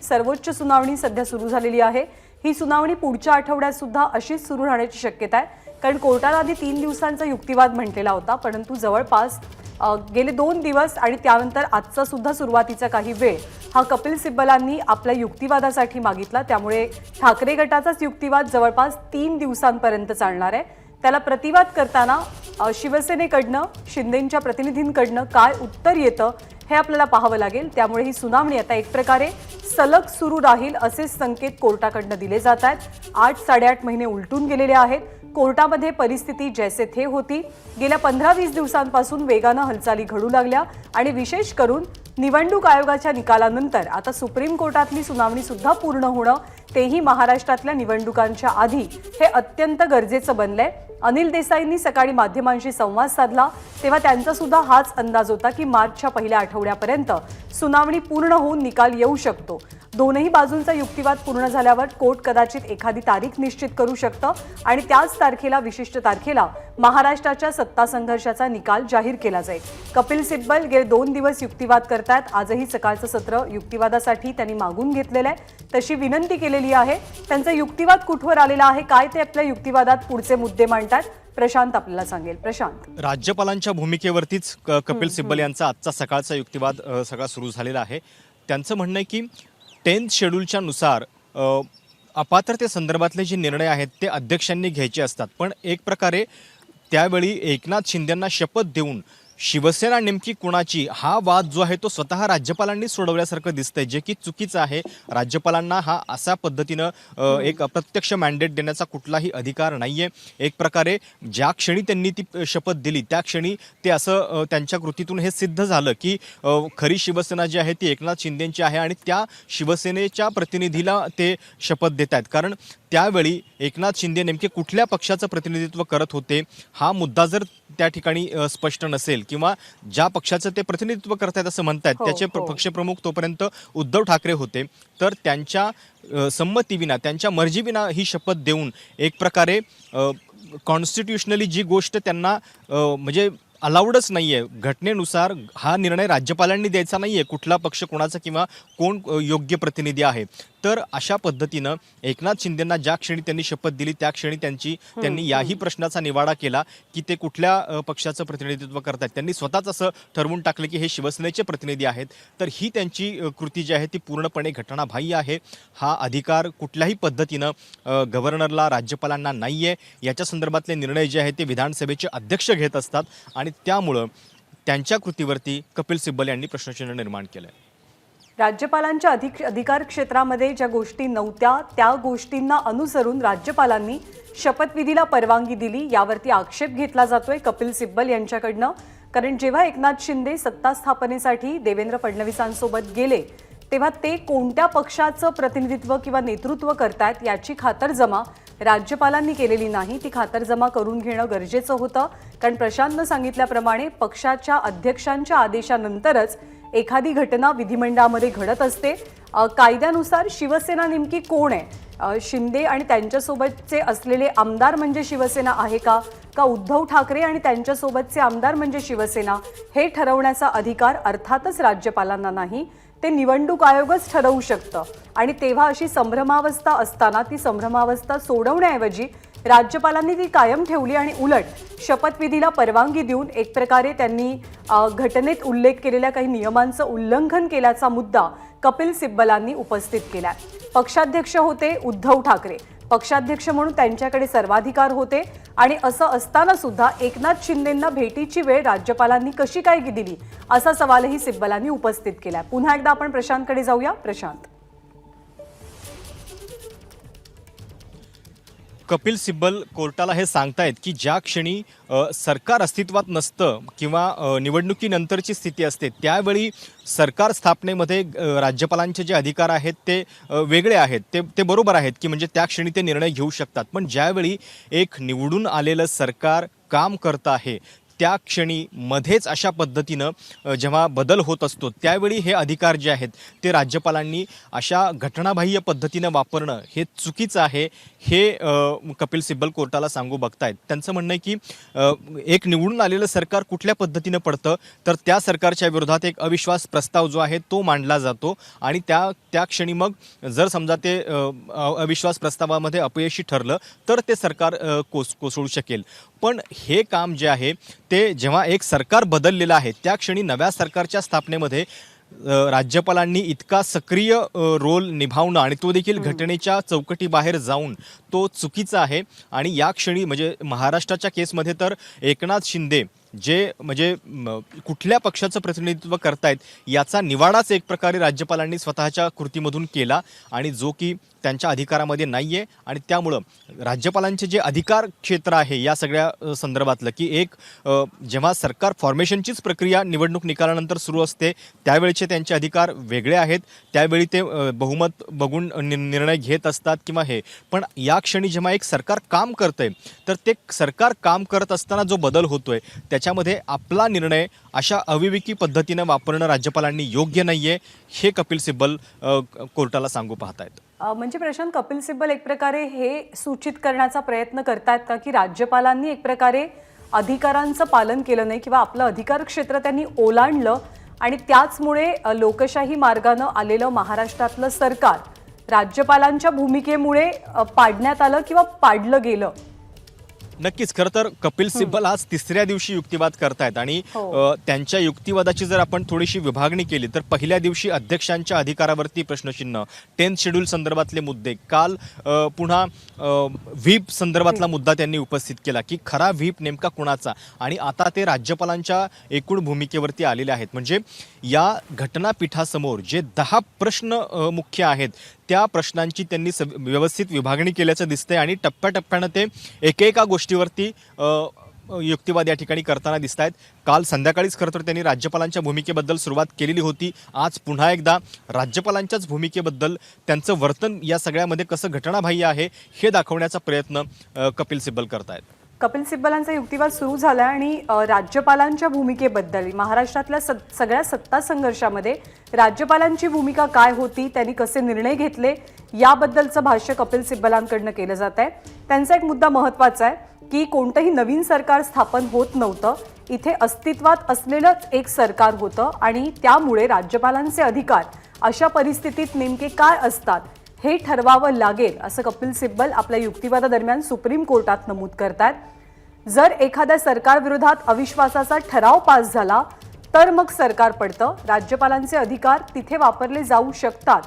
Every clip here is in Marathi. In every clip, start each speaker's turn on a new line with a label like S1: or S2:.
S1: सर्वोच्च सुनावणी सध्या सुरू झालेली आहे। ही सुनावणी पुढच्या आठवड्यात सुद्धा अशीच सुरू राहण्याची शक्यता आहे, कारण कोर्टाला आधी 3 दिवसांचा युक्तिवाद म्हटलेला होता, परंतु जवळपास गेले 2 दिवस आणि त्यानंतर आजचा सुद्धा सुरुवातीचा काही वेळ हा कपिल सिब्बलांनी आपल्या युक्तिवादासाठी मागितला। त्यामुळे ठाकरे गटाचाच युक्तिवाद जवळपास 3 दिवसांपर्यंत चालणार आहे। त्याला प्रतिवाद करताना शिवसेनेकडनं शिंदेंच्या प्रतिनिधींकडनं काय उत्तर येतं हे आपल्याला पाहावं लागेल। त्यामुळे ही सुनावणी आता एक प्रकारे सलग सुरू राहील असे संकेत कोर्टाकडनं दिले जात आहेत। 8-8.5 महिने उलटून गेलेले आहेत। कोर्टामध्ये परिस्थिती जैसे थे होती। गेल्या 15-20 दिवसांपासून वेगानं हालचाली घडू लागल्या आणि विशेष करून निवडणूक आयोगाच्या निकालानंतर आता सुप्रीम कोर्टातली सुनावणी सुद्धा पूर्ण होणं, तेही महाराष्ट्रातल्या निवडणुकांच्या आधी, हे अत्यंत गरजेचं बनलंय। अनिल देसाईंनी सकाळी माध्यमांशी संवाद साधला तेव्हा त्यांचा सुद्धा हाच अंदाज होता की मार्चच्या पहिल्या आठवड्यापर्यंत सुनावणी पूर्ण होऊन निकाल येऊ शकतो। दोनही बाजूंचा युक्तिवाद पूर्ण झाल्यावर कोर्ट कदाचित एखादी तारीख निश्चित करू शकतं आणि त्याच तारखेला, विशिष्ट तारखेला महाराष्ट्राच्या सत्ता संघर्षाचा निकाल जाहीर केला जाईल। कपिल सिब्बल गेले 2 दिवस युक्तिवाद करतात। आजही सकाळचं सत्र युक्तिवादासाठी त्यांनी मागून घेतलेलं आहे, तशी विनंती केलेली आहे। त्यांचा युक्तिवाद कुठवर आलेला आहे, काय ते आपल्या युक्तिवादात पुढचे मुद्दे मांडतात, प्रशांत आपल्याला सांगेल। प्रशांत,
S2: राज्यपालांच्या भूमिकेवरतीच कपिल सिब्बल यांचा आजचा सकाळचा युक्तिवाद सगळा सुरू झालेला आहे। त्यांचं म्हणणं आहे की 10th शेड्यूलच्या नुसार अपात्रतेसंदर्भातले जे निर्णय आहेत ते अध्यक्षांनी घ्यायचे असतात, पण एक प्रकारे त्यावेळी एकनाथ शिंदेंना शपथ देऊन शिवसेना नेमकी कुणाची हा वाद जो आहे तो स्वतः राज्यपालांनी सोडवल्यासारखं दिसतंय, जे की चुकीचं आहे। राज्यपालांना हा अशा पद्धतीनं एक अप्रत्यक्ष मॅन्डेट देण्याचा कुठलाही अधिकार नाहीये। एक प्रकारे ज्या क्षणी त्यांनी ती शपथ दिली त्या क्षणी ते असं त्यांच्या कृतीतून हे सिद्ध झालं की खरी शिवसेना जी आहे ती एकनाथ शिंदेंची आहे आणि त्या शिवसेनेच्या प्रतिनिधीला ते शपथ देत आहेत। कारण त्यावेळी एकनाथ शिंदे नेमके कुठल्या पक्षाचं प्रतिनिधित्व करत होते हा मुद्दा जर त्या ठिकाणी स्पष्ट नसेल किंवा ज्या पक्षाचं ते प्रतिनिधित्व करतायत असं म्हणतायत त्याचे पक्षप्रमुख तोपर्यंत उद्धव ठाकरे होते, तर त्यांच्या संमतीविना, त्यांच्या मर्जीविना ही शपथ देऊन एक प्रकारे कॉन्स्टिट्यूशनली जी गोष्ट त्यांना म्हणजे अलाउडच नाहीये, घटनेनुसार हा निर्णय राज्यपालांनी द्यायचा नाहीये कुठला पक्ष कोणाचा किंवा कोण योग्य प्रतिनिधी आहे। तर अशा पद्धतीनं एकनाथ शिंदेंना ज्या क्षणी त्यांनी शपथ दिली त्या क्षणी त्यांनी याही प्रश्नाचा निवाडा केला की ते कुठल्या पक्षाचं प्रतिनिधित्व करतात। त्यांनी स्वतःच असं ठरवून टाकलं की हे शिवसेनेचे प्रतिनिधी आहेत। तर ही त्यांची कृती जी आहे ती पूर्णपणे घटनाबाह्य आहे। हा अधिकार कुठल्याही पद्धतीनं गव्हर्नरला, राज्यपालांना नाहीये। याच्या संदर्भातले निर्णय जे आहेत ते विधानसभेचे अध्यक्ष घेत असतात आणि त्यामुळं त्यांच्या कृतीवरती कपिल सिब्बल यांनी प्रश्नचिन्ह निर्माण केलंय।
S1: राज्यपालांच्या अधिकार क्षेत्रामध्ये ज्या गोष्टी नव्हत्या त्या गोष्टींना अनुसरून राज्यपालांनी शपथविधीला परवानगी दिली, यावरती आक्षेप घेतला जातोय कपिल सिब्बल यांच्याकडनं। कारण जेव्हा एकनाथ शिंदे सत्ता स्थापनेसाठी देवेंद्र फडणवीसांसोबत गेले तेव्हा ते कोणत्या पक्षाचं प्रतिनिधित्व किंवा नेतृत्व करतायत याची खातरजमा राज्यपालांनी केलेली नाही। ती खातरजमा करून घेणं गरजेचं होतं, कारण प्रशांतनं सांगितल्याप्रमाणे पक्षाच्या अध्यक्षांच्या आदेशानंतरच एखादी घटना विधिमंडळामध्ये घडत असते। कायद्यानुसार शिवसेना नेमकी कोण आहे, शिंदे आणि त्यांच्यासोबतचे असलेले आमदार म्हणजे शिवसेना आहे का उद्धव ठाकरे आणि त्यांच्यासोबतचे आमदार म्हणजे शिवसेना, हे ठरवण्याचा अधिकार अर्थातच राज्यपालांना नाही, ते निवडणूक आयोगच ठरवू शकतं। आणि तेव्हा अशी संभ्रमावस्था असताना ती संभ्रमावस्था सोडवण्याऐवजी राज्यपालांनी ती कायम ठेवली आणि उलट शपथविधीला परवानगी देऊन एक प्रकारे त्यांनी घटनेत उल्लेख केलेल्या काही नियमांचं उल्लंघन केल्याचा मुद्दा कपिल सिब्बलांनी उपस्थित केलाय। पक्षाध्यक्ष होते उद्धव ठाकरे, पक्षाध्यक्ष म्हणून त्यांच्याकडे सर्वाधिकार होते आणि असं असताना सुद्धा एकनाथ शिंदेंना भेटीची वेळ राज्यपालांनी कशी काय दिली असा सवालही सिब्बलांनी उपस्थित केलाय। पुन्हा एकदा आपण प्रशांतकडे जाऊया। प्रशांत,
S2: कपिल सिब्बल कोर्टाला हे सांगतायत की ज्या क्षणी सरकार अस्तित्वात नसतं किंवा निवडणुकीनंतरची स्थिती असते त्यावेळी सरकार स्थापनेमध्ये राज्यपालांचे जे अधिकार आहेत ते वेगळे आहेत, ते बरोबर आहेत की म्हणजे त्या क्षणी ते निर्णय घेऊ शकतात। पण ज्यावेळी एक निवडून आलेलं सरकार काम करत आहे त्या क्षणी मध्येच अशा पद्धतीनं जेव्हा बदल होत असतो त्यावेळी हे अधिकार जे आहेत ते राज्यपालांनी अशा घटनाबाह्य पद्धतीनं वापरणं हे चुकीचं आहे, हे कपिल सिब्बल कोर्टाला सांगू बघतायत. त्यांचं म्हणणं आहे की एक निवडून आलेलं सरकार कुठल्या पद्धतीनं पडतं तर त्या सरकारच्या विरोधात एक अविश्वास प्रस्ताव जो आहे तो मांडला जातो आणि त्या क्षणी मग जर समजा ते अविश्वास प्रस्तावामध्ये अपयशी ठरलं तर ते सरकार कोसळू शकेल. पण हे काम जे आहे ते जेव्हा एक सरकार बदललेलं आहे त्या क्षणी नव्या सरकारच्या स्थापनेमध्ये राज्यपालांनी इतका सक्रिय रोल निभावणं आणि तो देखील घटनेच्या चौकटीबाहेर जाऊन तो चुकीचा आहे. आणि या क्षणी म्हणजे महाराष्ट्राच्या केसमध्ये तर एकनाथ शिंदे जे म्हणजे कुठल्या पक्षाचं प्रतिनिधित्व करतायत याचा निवाडाच एक प्रकारे राज्यपालांनी स्वतःच्या कृतीमधून केला आणि जो की त्यांच्या अधिकारामध्ये नाही आहे. आणि त्यामुळं राज्यपालांचे जे अधिकार क्षेत्र आहे या सगळ्या संदर्भातलं की एक जेव्हा सरकार फॉर्मेशनचीच प्रक्रिया निवडणूक निकालानंतर सुरू असते त्यावेळेचे त्यांचे अधिकार वेगळे आहेत, त्यावेळी ते बहुमत बघून निर्णय घेत असतात किंवा हे. पण या क्षणी जेव्हा एक सरकार काम करतंय तर ते सरकार काम करत असताना जो बदल होतोय त्याच्यामध्ये आपला निर्णय अशा अविवेकी पद्धतीनं वापरणं राज्यपालांनी योग्य नाहीये, हे कपिल सिब्बल कोर्टाला सांगू पाहतायत.
S1: म्हणजे प्रशांत, कपिल सिब्बल एक प्रकारे हे सूचित करण्याचा प्रयत्न करतायत का की राज्यपालांनी एक प्रकारे अधिकारांचं पालन केलं नाही किंवा आपलं अधिकार क्षेत्र त्यांनी ओलांडलं आणि त्याचमुळे लोकशाही मार्गानं आलेलं महाराष्ट्रातलं सरकार राज्यपालांच्या भूमिकेमुळे पाडण्यात आलं किंवा पाडलं गेलं?
S2: नक्कीच. खरं तर कपिल सिब्बल आज तिसऱ्या दिवशी युक्तिवाद करतायत आणि त्यांच्या युक्तिवादाची जर आपण थोडीशी विभागणी केली तर पहिल्या दिवशी अध्यक्षांच्या अधिकारावरती प्रश्नचिन्ह, 10th शेड्यूल संदर्भातले मुद्दे, काल पुन्हा व्हीप संदर्भातला मुद्दा त्यांनी उपस्थित केला की खरा व्हीप नेमका कुणाचा, आणि आता ते राज्यपालांच्या एकूण भूमिकेवरती आलेले आहेत. म्हणजे या घटनापीठासमोर जे 10 प्रश्न मुख्य आहेत त्या प्रश्नांची त्यांनी व्यवस्थित विभागणी केल्याचं दिसतंय आणि टप्प्याटप्प्यानं ते एकेका गोष्टीवरती युक्तिवाद या ठिकाणी करताना दिसत आहेत. काल संध्याकाळीच खरं तर त्यांनी राज्यपालांच्या भूमिकेबद्दल सुरुवात केलेली होती. आज पुन्हा एकदा राज्यपालांच्याच भूमिकेबद्दल त्यांचं वर्तन या सगळ्यामध्ये कसं घटनाबाह्य आहे हे दाखवण्याचा प्रयत्न कपिल सिब्बल करतायत.
S1: कपिल सिब्बलांचा युक्तिवाद सुरू झाला आणि राज्यपालांच्या भूमिकेबद्दल महाराष्ट्रातल्या सगळ्या सत्ता संघर्षामध्ये राज्यपालांची भूमिका काय होती, त्यांनी कसे निर्णय घेतले याबद्दलचं भाष्य कपिल सिब्बलांकडनं केलं जात आहे. त्यांचा एक मुद्दा महत्त्वाचा आहे की कोणतंही नवीन सरकार स्थापन होत नव्हतं, इथे अस्तित्वात असलेलंच एक सरकार होतं आणि त्यामुळे राज्यपालांचे अधिकार अशा परिस्थितीत नेमके काय असतात हे ठरवावं लागेल असं कपिल सिब्बल आपल्या युक्तिवादादरम्यान सुप्रीम कोर्टात नमूद करतात. जर एखाद्या सरकारविरोधात अविश्वासाचा ठराव पास झाला तर मग सरकार पडतं, राज्यपालांचे अधिकार तिथे वापरले जाऊ शकतात.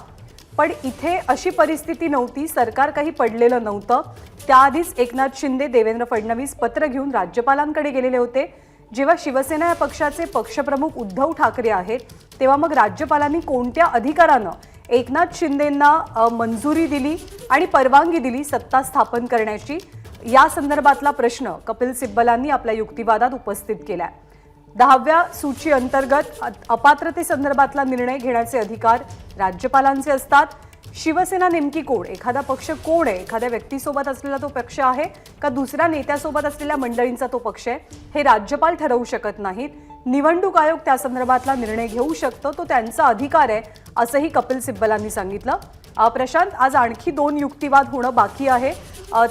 S1: पण इथे अशी परिस्थिती नव्हती, सरकार काही पडलेलं नव्हतं. त्याआधीच एकनाथ शिंदे, देवेंद्र फडणवीस पत्र घेऊन राज्यपालांकडे गेलेले होते. जेव्हा शिवसेना या पक्षाचे पक्षप्रमुख उद्धव ठाकरे आहेत तेव्हा मग राज्यपालांनी कोणत्या अधिकारानं एकनाथ शिंदेंना मंजुरी दिली आणि परवानगी दिली सत्ता स्थापन करण्याची, या संदर्भातला प्रश्न कपिल सिब्बलांनी आपल्या युक्तिवादात उपस्थित केलाय. 10व्या सूची अंतर्गत अपात्रतेसंदर्भातला निर्णय घेण्याचे अधिकार राज्यपालांचे असतात. शिवसेना नेमकी कोण, एखादा पक्ष कोण आहे, एखाद्या व्यक्तीसोबत असलेला तो पक्ष आहे का दुसऱ्या नेत्यासोबत असलेल्या मंडळींचा तो पक्ष आहे, हे राज्यपाल ठरवू शकत नाहीत. निवडणूक आयोग त्या संदर्भातला निर्णय घेऊ शकतो, तो त्यांचा अधिकार आहे असंही कपिल सिब्बलांनी सांगितलं. प्रशांत, आज आणखी 2 युक्तिवाद होणं बाकी आहे,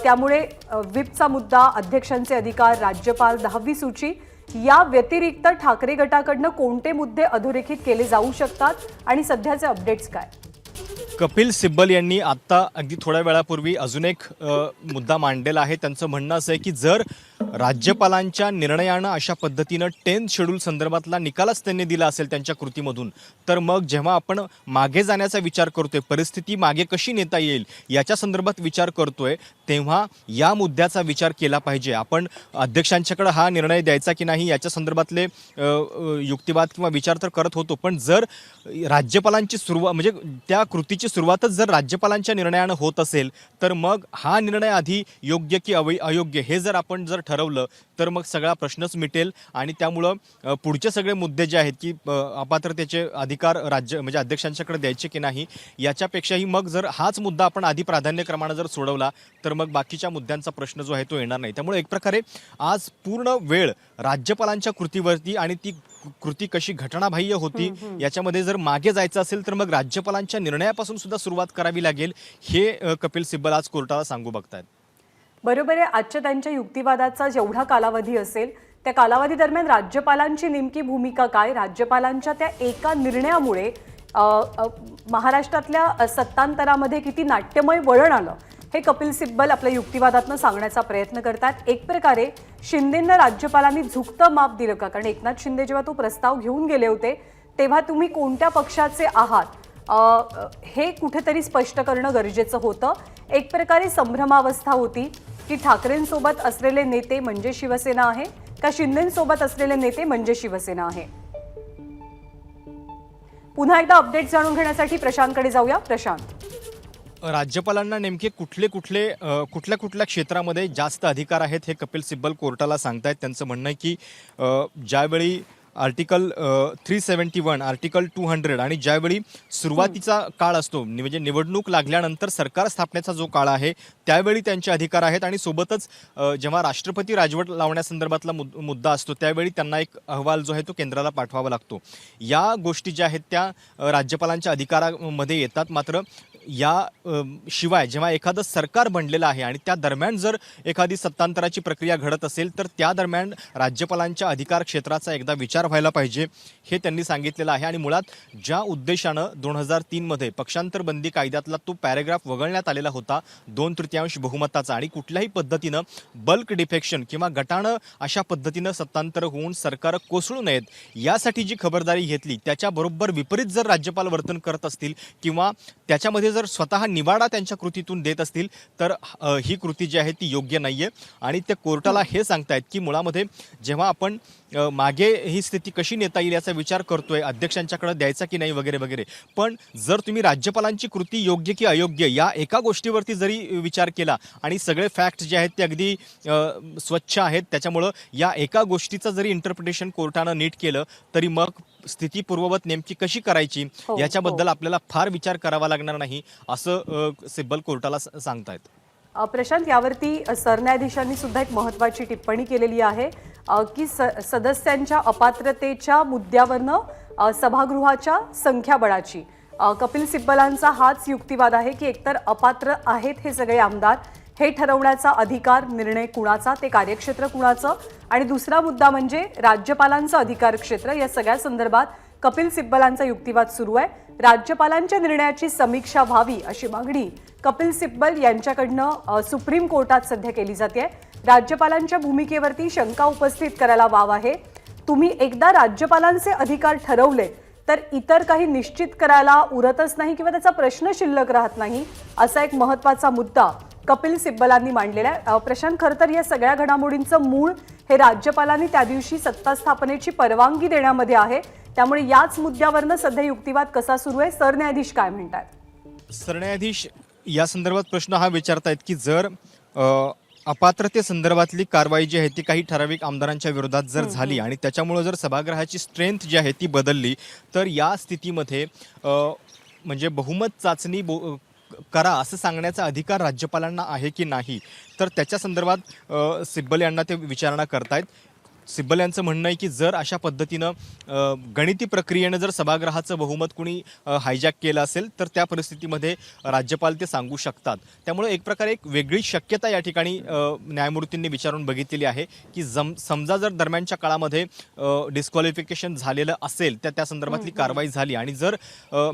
S1: त्यामुळे व्हिपचा मुद्दा, अध्यक्षांचे अधिकार, राज्यपाल, 10वी सूची या व्यतिरिक्त ठाकरे गटाकडनं कोणते मुद्दे अधोरेखित केले जाऊ शकतात आणि सध्याचे अपडेट्स काय?
S2: कपिल सिब्बल यांनी आत्ता अगदी थोड्या वेळापूर्वी अजून एक मुद्दा मांडलेला आहे. त्यांचं म्हणणं असं आहे की जर राज्यपालांच्या निर्णयानं अशा पद्धतीनं 10th शेड्यूल संदर्भातला निकालच त्यांनी दिला असेल त्यांच्या कृतीमधून, तर मग जेव्हा आपण मागे जाण्याचा विचार करतोय, परिस्थिती मागे कशी नेता येईल याच्या संदर्भात विचार करतोय, तेव्हा या मुद्द्याचा विचार केला पाहिजे. आपण अध्यक्षांच्याकडे हा निर्णय द्यायचा की नाही याच्या संदर्भातले युक्तिवाद किंवा विचार तर करत होतो, पण जर राज्यपालांची सुरुवात म्हणजे त्या कृतीची सुरुवातच जर राज्यपालांच्या निर्णयानं होत असेल तर मग हा निर्णय आधी योग्य की अयोग्य हे जर आपण ठरवलं ठरवलं तर मग सगळा प्रश्नच मिटेल आणि त्यामुळं पुढचे सगळे मुद्दे जे आहेत की अपात्रतेचे अधिकार राज्य म्हणजे अध्यक्षांच्याकडे द्यायचे की नाही याच्यापेक्षाही मग जर हाच मुद्दा आपण आधी प्राधान्यक्रमाने जर सोडवला तर मग बाकीच्या मुद्द्यांचा प्रश्न जो आहे तो येणार नाही. त्यामुळे एक प्रकारे आज पूर्ण वेळ राज्यपालांच्या कृतीवरती आणि ती कृती कशी घटनाबाह्य होती याच्यामध्ये जर मागे जायचं असेल तर मग राज्यपालांच्या निर्णयापासून सुद्धा सुरुवात करावी लागेल हे कपिल सिब्बल आज कोर्टाला सांगू बघतायत.
S1: बरोबर आहे. आजच्या त्यांच्या युक्तिवादाचा जेवढा कालावधी असेल त्या कालावधी दरम्यान राज्यपालांची नेमकी भूमिका काय, राज्यपालांच्या त्या एका निर्णयामुळे महाराष्ट्रातल्या सत्तांतरामध्ये किती नाट्यमय वळण आलं हे कपिल सिब्बल आपल्या युक्तिवादातनं सांगण्याचा प्रयत्न करतात. एक प्रकारे शिंदेंना राज्यपालांनी झुकतं माप दिलं का? कारण एकनाथ शिंदे जेव्हा तो प्रस्ताव घेऊन गेले होते तेव्हा तुम्ही कोणत्या पक्षाचे आहात हे कुठेतरी स्पष्ट करणं गरजेचं होतं. एक प्रकारे संभ्रमावस्था होती की ठाकरेंसोबत असलेले नेते म्हणजे शिवसेना आहे का शिंदेंसोबत असलेले नेते म्हणजे शिवसेना आहे. पुन्हा एकदा अपडेट जाणून घेण्यासाठी प्रशांतकडे जाऊया. प्रशांत,
S2: राज्यपालांना नेमके कुठल्या क्षेत्रामध्ये जास्त अधिकार आहेत हे कपिल सिब्बल कोर्टाला सांगतायत. त्यांचं म्हणणं आहे की ज्यावेळी आर्टिकल 371 आर्टिकल 200 आणि ज्यावेळी सुरुवातीचा काळ असतो म्हणजे निवडणूक लागल्यानंतर सरकार स्थापनेचा जो काळ आहे त्यावेळी त्यांचे अधिकार आहेत आणि सोबतच जेव्हा राष्ट्रपती राजवट लावण्यासंदर्भातला मुद्दा असतो त्यावेळी त्यांना एक अहवाल जो आहे तो केंद्राला पाठवावा लागतो. या गोष्टी ज्या आहेत त्या राज्यपालांच्या अधिकारामध्ये येतात. मात्र या शिवाय जेव्हा एखादं सरकार बनलेलं आहे आणि त्या दरम्यान जर एखादी सत्तांतराची प्रक्रिया घडत असेल तर त्या दरम्यान राज्यपालांच्या अधिकार क्षेत्राचा एकदा विचार व्हायला पाहिजे हे त्यांनी सांगितलेलं आहे. आणि मुळात ज्या उद्देशानं 2003 मध्ये पक्षांतर बंदी कायद्यातला तो पॅरेग्राफ वगळण्यात आलेला होता 2/3 बहुमताचा आणि कुठल्याही पद्धतीनं बल्क डिफेक्शन किंवा गटानं अशा पद्धतीनं सत्तांतर होऊन सरकार कोसळू नयेत यासाठी जी खबरदारी घेतली त्याच्याबरोबर विपरीत जर राज्यपाल वर्तन करत असतील किंवा त्याच्यामध्ये जर स्वतः निवाडा त्यांच्या कृतीतून देत असतील तर ही कृती जी आहे ती योग्य नाहीये. आणि ते कोर्टाला हे सांगतायत की मुळामध्ये जेव्हा आपण मागे ही स्थिती कशी नेता येईल याचा विचार करतोय अध्यक्षांच्याकडे द्यायचा की नाही वगैरे वगैरे, पण जर तुम्ही राज्यपालांची कृती योग्य की अयोग्य या एका गोष्टीवरती जरी विचार केला आणि सगळे फॅक्ट जे आहेत ते अगदी स्वच्छ आहेत त्याच्यामुळं या एका गोष्टीचं जरी इंटरप्रिटेशन कोर्टानं नीट केलं तरी मग स्थिती पूर्ववत नेमकी कशी करायची याच्याबद्दल आपल्याला फार विचार करावा लागणार नाही असं सिब्बल कोर्टाला सांगतायत.
S1: प्रशांत, यावरती सरन्यायाधीशांनी सुद्धा एक महत्त्वाची टिप्पणी केलेली आहे की सदस्यांच्या अपात्रतेच्या मुद्द्यावरनं सभागृहाच्या संख्याबळाची कपिल सिब्बलांचा हाच युक्तिवाद आहे की एकतर अपात्र आहेत हे सगळे आमदार हे ठरवण्याचा अधिकार निर्णय कुणाचा, ते कार्यक्षेत्र कुणाचं, आणि दुसरा मुद्दा म्हणजे राज्यपालांचं अधिकार क्षेत्र. या सगळ्या संदर्भात कपिल सिब्बलांचा युक्तिवाद सुरू आहे. राज्यपालांच्या निर्णयाची समीक्षा व्हावी अशी मागणी कपिल सिब्बल यांच्याकडनं सुप्रीम कोर्टात सध्या केली जाते. राज्यपालांच्या भूमिकेवरती शंका उपस्थित करायला वाव आहे. तुम्ही एकदा राज्यपालांचे अधिकार ठरवले तर इतर काही निश्चित करायला उरतच नाही किंवा त्याचा प्रश्न शिल्लक राहत नाही असा एक महत्त्वाचा मुद्दा कपिल सिब्बलांनी मांडलेला आहे. प्रशांत, खरं तर या सगळ्या घडामोडींचं मूळ हे राज्यपालांनी त्या दिवशी सत्ता स्थापनेची परवानगी देण्यामध्ये आहे. त्यामुळे याच मुद्द्यावरनं सध्या युक्तिवाद कसा सुरू आहे, सरन्यायाधीश काय म्हणतात?
S2: सरन्यायाधीश या संदर्भात प्रश्न हा विचारतायत की जर अपात्रते संदर्भातली कारवाई जी आहे ती काही ठराविक आमदारांच्या विरोधात जर झाली आणि त्याच्यामुळे जर सभागृहाची स्ट्रेंथ जी आहे ती बदलली तर या स्थितीमध्ये म्हणजे बहुमत चाचणी करा असं सांगण्याचा अधिकार राज्यपालांना आहे की नाही, तर त्याच्या संदर्भात सिब्बल यांना ते विचारणा करतायत. सिब्बल यांचं म्हणणं आहे की जर अशा पद्धतीनं गणिती प्रक्रियेनं जर सभागृहाचं बहुमत कुणी हायजॅक केलं असेल तर त्या परिस्थितीमध्ये राज्यपाल ते सांगू शकतात. त्यामुळे एक प्रकारे एक वेगळी शक्यता या ठिकाणी न्यायमूर्तींनी विचारून बघितलेली आहे की समजा जर दरम्यानच्या काळामध्ये डिस्क्वालिफिकेशन झालेलं असेल तर त्या संदर्भातली कारवाई झाली आणि जर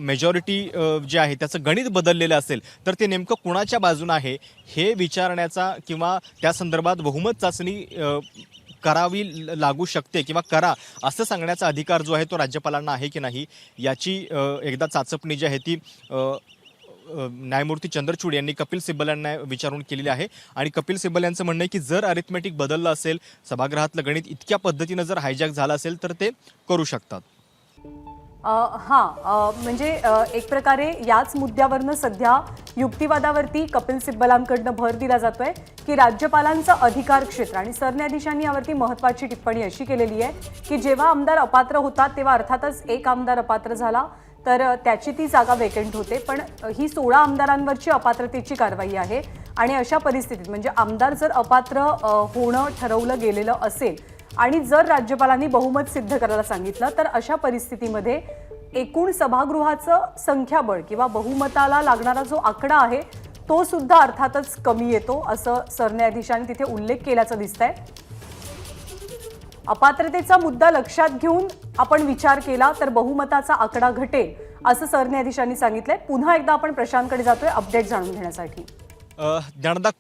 S2: मेजॉरिटी जे आहे त्याचं गणित बदललेलं असेल तर ते नेमकं कुणाच्या बाजूनं आहे हे विचारण्याचा किंवा त्या संदर्भात बहुमत चाचणी करावी लागू शकते किंवा करा असं सांगण्याचा अधिकार जो आहे तो राज्यपालांना आहे की नाही याची एकदा चाचपणी जी आहे ती न्यायमूर्ती चंद्रचूड यांनी कपिल सिब्बल यांना विचारून केलेली आहे. आणि कपिल सिब्बल यांचं म्हणणं आहे की जर अरिथमेटिक बदललं असेल, सभागृहातलं गणित इतक्या पद्धतीनं जर हायजॅक झालं असेल तर ते करू शकतात.
S1: म्हणजे एक प्रकारे याच मुद्द्यावरनं सध्या युक्तिवादावरती कपिल सिब्बलांकडनं भर दिला जातोय की राज्यपालांचं अधिकार क्षेत्र, आणि सरन्यायाधीशांनी यावरती महत्त्वाची टिप्पणी अशी केलेली आहे की जेव्हा आमदार अपात्र होतात तेव्हा अर्थातच एक आमदार अपात्र झाला तर त्याची ती जागा वेकेंट होते, पण ही 16 आमदारांवरची अपात्रतेची कारवाई आहे. आणि अशा परिस्थितीत म्हणजे आमदार जर अपात्र होणं ठरवलं गेलेलं असेल आणि जर राज्यपालांनी बहुमत सिद्ध करायला सांगितलं तर अशा परिस्थितीमध्ये एकूण सभागृहाचं संख्याबळ किंवा बहुमताला लागणारा जो आकडा आहे तो सुद्धा अर्थातच कमी येतो, असं सरन्यायाधीशांनी तिथे उल्लेख केल्याचं दिसतंय. अपात्रतेचा मुद्दा लक्षात घेऊन आपण विचार केला तर बहुमताचा आकडा घटेल असं सरन्यायाधीशांनी सांगितलंय. पुन्हा एकदा आपण प्रशांतकडे जातोय अपडेट जाणून घेण्यासाठी.
S2: ज्ञानदा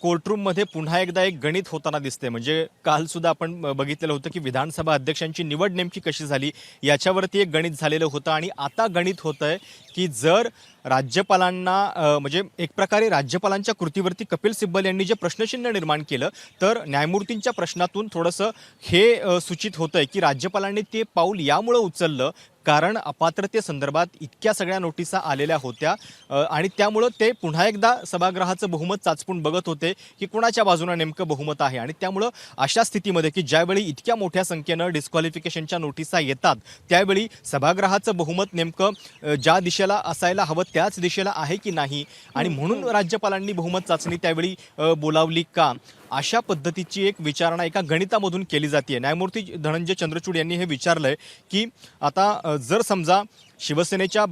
S2: कोर्टरूममध्ये पुन्हा एकदा एक गणित होताना दिसते. म्हणजे काल सुद्धा आपण बघितलेलं होतं की विधानसभा अध्यक्षांची निवड नेमकी कशी झाली याच्यावरती एक गणित झालेलं होतं, आणि आता गणित होतंय की जर राज्यपालांना म्हणजे एक प्रकारे राज्यपालांच्या कृतीवरती कपिल सिब्बल यांनी जे प्रश्नचिन्ह निर्माण केलं तर न्यायमूर्तींच्या प्रश्नातून थोडंसं हे सूचित होतंय की राज्यपालांनी ते पाऊल यामुळं उचललं कारण अपात्रतेसंदर्भात इतक्या सगळ्या नोटिसा आलेल्या होत्या आणि त्यामुळं ते पुन्हा एकदा सभागृहाचं बहुमत चाचपून बघत होते की कुणाच्या बाजूने नेमकं बहुमत आहे. आणि त्यामुळं अशा स्थितीमध्ये की ज्यावेळी इतक्या मोठ्या संख्येनं डिस्क्वालिफिकेशनच्या नोटिसा येतात त्यावेळी सभागृहाचं बहुमत नेमकं ज्या दिशेला असायला हवं त्याच दिशेला आहे की नाही, आणि म्हणून राज्यपालांनी बहुमत चाचणी त्यावेळी बोलावली का, अशा पद्धतीची एक विचारणा एका गणितामधून केली जाते. न्यायमूर्ती धनंजय चंद्रचूड यांनी हे विचारलंय की आता जर समजा शिवसेनेच्या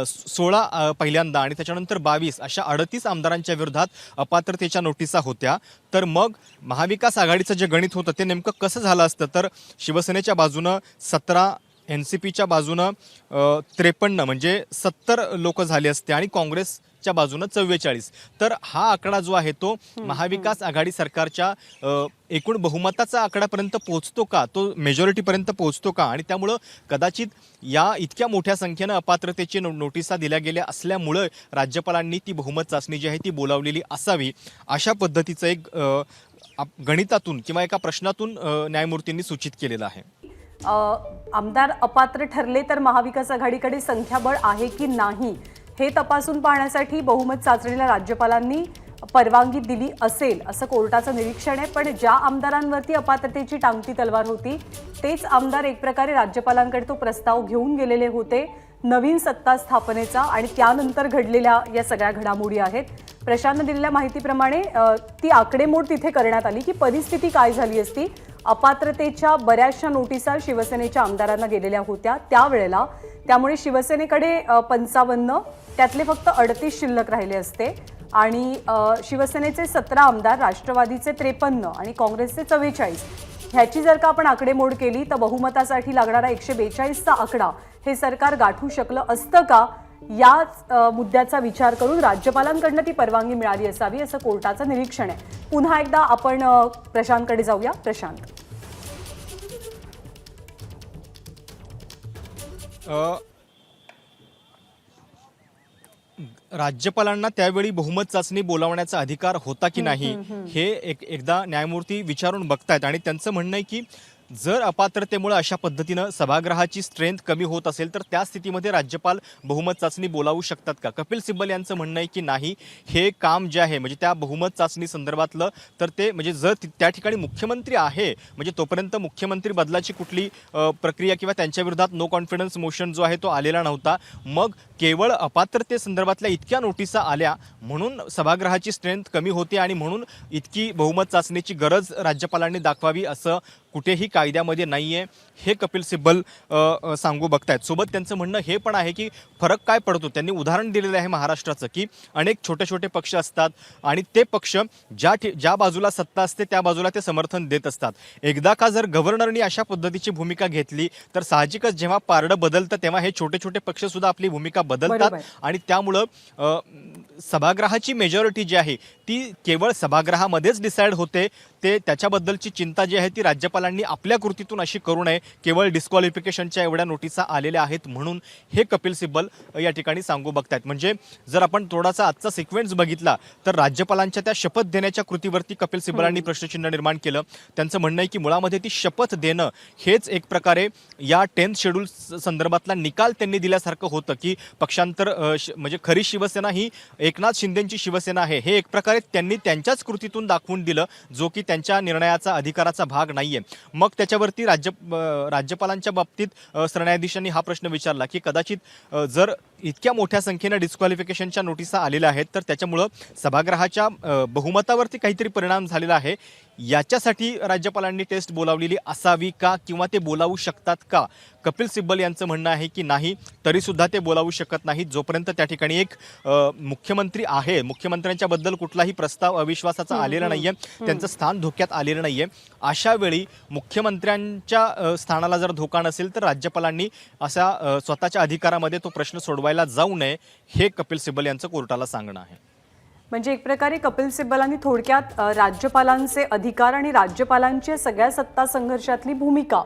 S2: 16 पहिल्यांदा आणि त्याच्यानंतर 22 अशा 38 आमदारांच्या विरोधात अपात्रतेच्या नोटिसा होत्या, तर मग महाविकास आघाडीचं जे गणित होतं ते नेमकं कसं झालं असतं. तर शिवसेनेच्या बाजूनं 17, NCPच्या बाजूनं 53 म्हणजे 70 लोक झाले असते आणि काँग्रेसच्या बाजूनं 44. तर हा आकडा जो आहे तो महाविकास आघाडी सरकारच्या एकूण बहुमताचा आकड्यापर्यंत पोहोचतो का, तो मेजॉरिटीपर्यंत पोहोचतो का, आणि त्यामुळं कदाचित या इतक्या मोठ्या संख्येनं अपात्रतेची नोटिसा दिल्या गेल्या असल्यामुळं राज्यपालांनी ती बहुमत चाचणी जी आहे ती बोलावलेली असावी, अशा पद्धतीचं एक गणितातून किंवा एका प्रश्नातून न्यायमूर्तींनी सूचित केलेलं आहे.
S1: आमदार अपात्र ठरले तर महाविकास आघाडीकडे संख्याबळ आहे की नाही हे तपासून पाहण्यासाठी बहुमत चाचणीला राज्यपालांनी परवानगी दिली असेल असं कोर्टाचं निरीक्षण आहे. पण ज्या आमदारांवरती अपात्रतेची टांगती तलवार होती तेच आमदार एक प्रकारे राज्यपालांकडे तो प्रस्ताव घेऊन गेलेले होते नवीन सत्ता स्थापनेचा, आणि त्यानंतर घडलेल्या या सगळ्या घडामोडी आहेत. प्रशांतने दिलेल्या माहितीप्रमाणे ती आकडेमोड तिथे करण्यात आली की परिस्थिती काय झाली असती. अपात्रतेच्या बऱ्याचशा नोटिसा शिवसेनेच्या आमदारांना गेलेल्या होत्या त्यावेळेला, त्यामुळे शिवसेनेकडे 55 त्यातले फक्त 38 शिल्लक राहिले असते, आणि शिवसेनेचे 17 आमदार, राष्ट्रवादीचे 53 आणि काँग्रेसचे 44 ह्याची जर का आपण आकडेमोड केली तर बहुमतासाठी लागणारा 142चा आकडा हे सरकार गाठू शकलं असतं का, याच मुद्द्याचा विचार करून राज्यपालांकडनं ती परवानगी मिळाली असावी असं कोर्टाचं निरीक्षण आहे. पुन्हा एकदा आपण प्रशांतकडे जाऊया. प्रशांत,
S2: राज्यपालांना त्यावेळी बहुमत चाचणी बोलावण्याचा अधिकार होता की नाही हे एकदा न्यायमूर्ती विचारून बघतायत, आणि त्यांचं म्हणणं आहे की जर अपात्रतेमुळे अशा पद्धतीनं सभागृहाची स्ट्रेंथ कमी होत असेल तर त्या स्थितीमध्ये राज्यपाल बहुमत चाचणी बोलावू शकतात का. कपिल सिब्बल यांचं म्हणणं आहे की नाही, हे काम जे आहे म्हणजे त्या बहुमत चाचणी संदर्भातलं तर ते म्हणजे जर त्या ठिकाणी मुख्यमंत्री आहे म्हणजे तोपर्यंत मुख्यमंत्री बदलाची कुठली प्रक्रिया किंवा त्यांच्या विरोधात नो कॉन्फिडन्स मोशन जो आहे तो आलेला नव्हता, मग केवळ अपात्रते संदर्भातल्या इतक्या नोटिसा आल्या म्हणून सभागृहाची स्ट्रेंथ कमी होते आणि म्हणून इतकी बहुमत चाचणीची गरज राज्यपालांनी दाखवावी असं कुठेही कायद्यामध्ये नाहीये, हे कपिल सिब्बल सांगू बघतायत. सोबत त्यांचं म्हणणं हे पण आहे की फरक काय पडतो. त्यांनी उदाहरण दिलेलं आहे महाराष्ट्राचं की अनेक छोटे छोटे पक्ष असतात आणि ते पक्ष ज्या बाजूला सत्ता असते त्या बाजूला ते समर्थन देत असतात. एकदा का जर गव्हर्नरनी अशा पद्धतीची भूमिका घेतली तर साहजिकच जेव्हा पारडं बदलतं तेव्हा हे छोटे छोटे पक्ष सुद्धा आपली भूमिका बदलतात, आणि त्यामुळं सभागृहाची मेजॉरिटी जी आहे ती केवळ सभागृहामध्येच डिसाईड होते. ते त्याच्याबद्दलची चिंता जी आहे ती राज्यपालांनी राज्यपालांनी आपल्या कृतीतून अशी करू नये, केवळ डिस्क्वालिफिकेशनच्या एवढ्या नोटिसा आलेल्या आहेत म्हणून हे कपिल सिब्बल या ठिकाणी सांगू बघतायत. म्हणजे जर आपण थोडासा आजचा सिक्वेन्स बघितला तर राज्यपालांच्या त्या शपथ देण्याच्या कृतीवरती कपिल सिब्बलांनी प्रश्नचिन्ह निर्माण केलं. त्यांचं म्हणणं आहे की मुळामध्ये ती शपथ देणं हेच एक प्रकारे या 10th शेड्यूल संदर्भातला निकाल त्यांनी दिल्यासारखं होतं की पक्षांतर म्हणजे खरी शिवसेना ही एकनाथ शिंदेंची शिवसेना आहे हे एक प्रकारे त्यांनी त्यांच्याच कृतीतून दाखवून दिलं, जो की त्यांच्या निर्णयाचा अधिकाराचा भाग नाहीये. मग त्याच्यावरती राज्यपालांच्या बाबतीत सरन्यायाधीशांनी हा प्रश्न विचारला की कदाचित जर इतक्या मोठ्या संख्येने डिस्क्वालिफिकेशनच्या नोटिसा आलेल्या आहेत तर त्याच्यामुळं सभागृहाच्या बहुमतावरती काहीतरी परिणाम झालेला आहे. याच्यासाठी राज्यपालांनी टेस्ट बोलावलेली असावी का किंवा ते बोलावू शकतात का? कपिल सिब्बल यांचं म्हणणं आहे की नाही, तरीसुद्धा ते बोलावू शकत नाहीत जोपर्यंत त्या ठिकाणी एक मुख्यमंत्री आहे, मुख्यमंत्र्यांच्या बद्दल कुठलाही प्रस्ताव अविश्वासाचा आलेला नाहीये, त्यांचं स्थान धोक्यात आलेलं नाहीये. अशा वेळी मुख्यमंत्र्यांच्या स्थानाला जर धोका नसेल तर राज्यपालांनी असा स्वतःच्या अधिकारामध्ये तो प्रश्न सोडवायला जाऊ नये, हे कपिल सिब्बल यांचं कोर्टाला सांगणं आहे.
S1: म्हणजे एक प्रकारे कपिल सिब्बलांनी थोडक्यात राज्यपालांचे अधिकार आणि राज्यपालांच्या सगळ्या सत्ता संघर्षातली भूमिका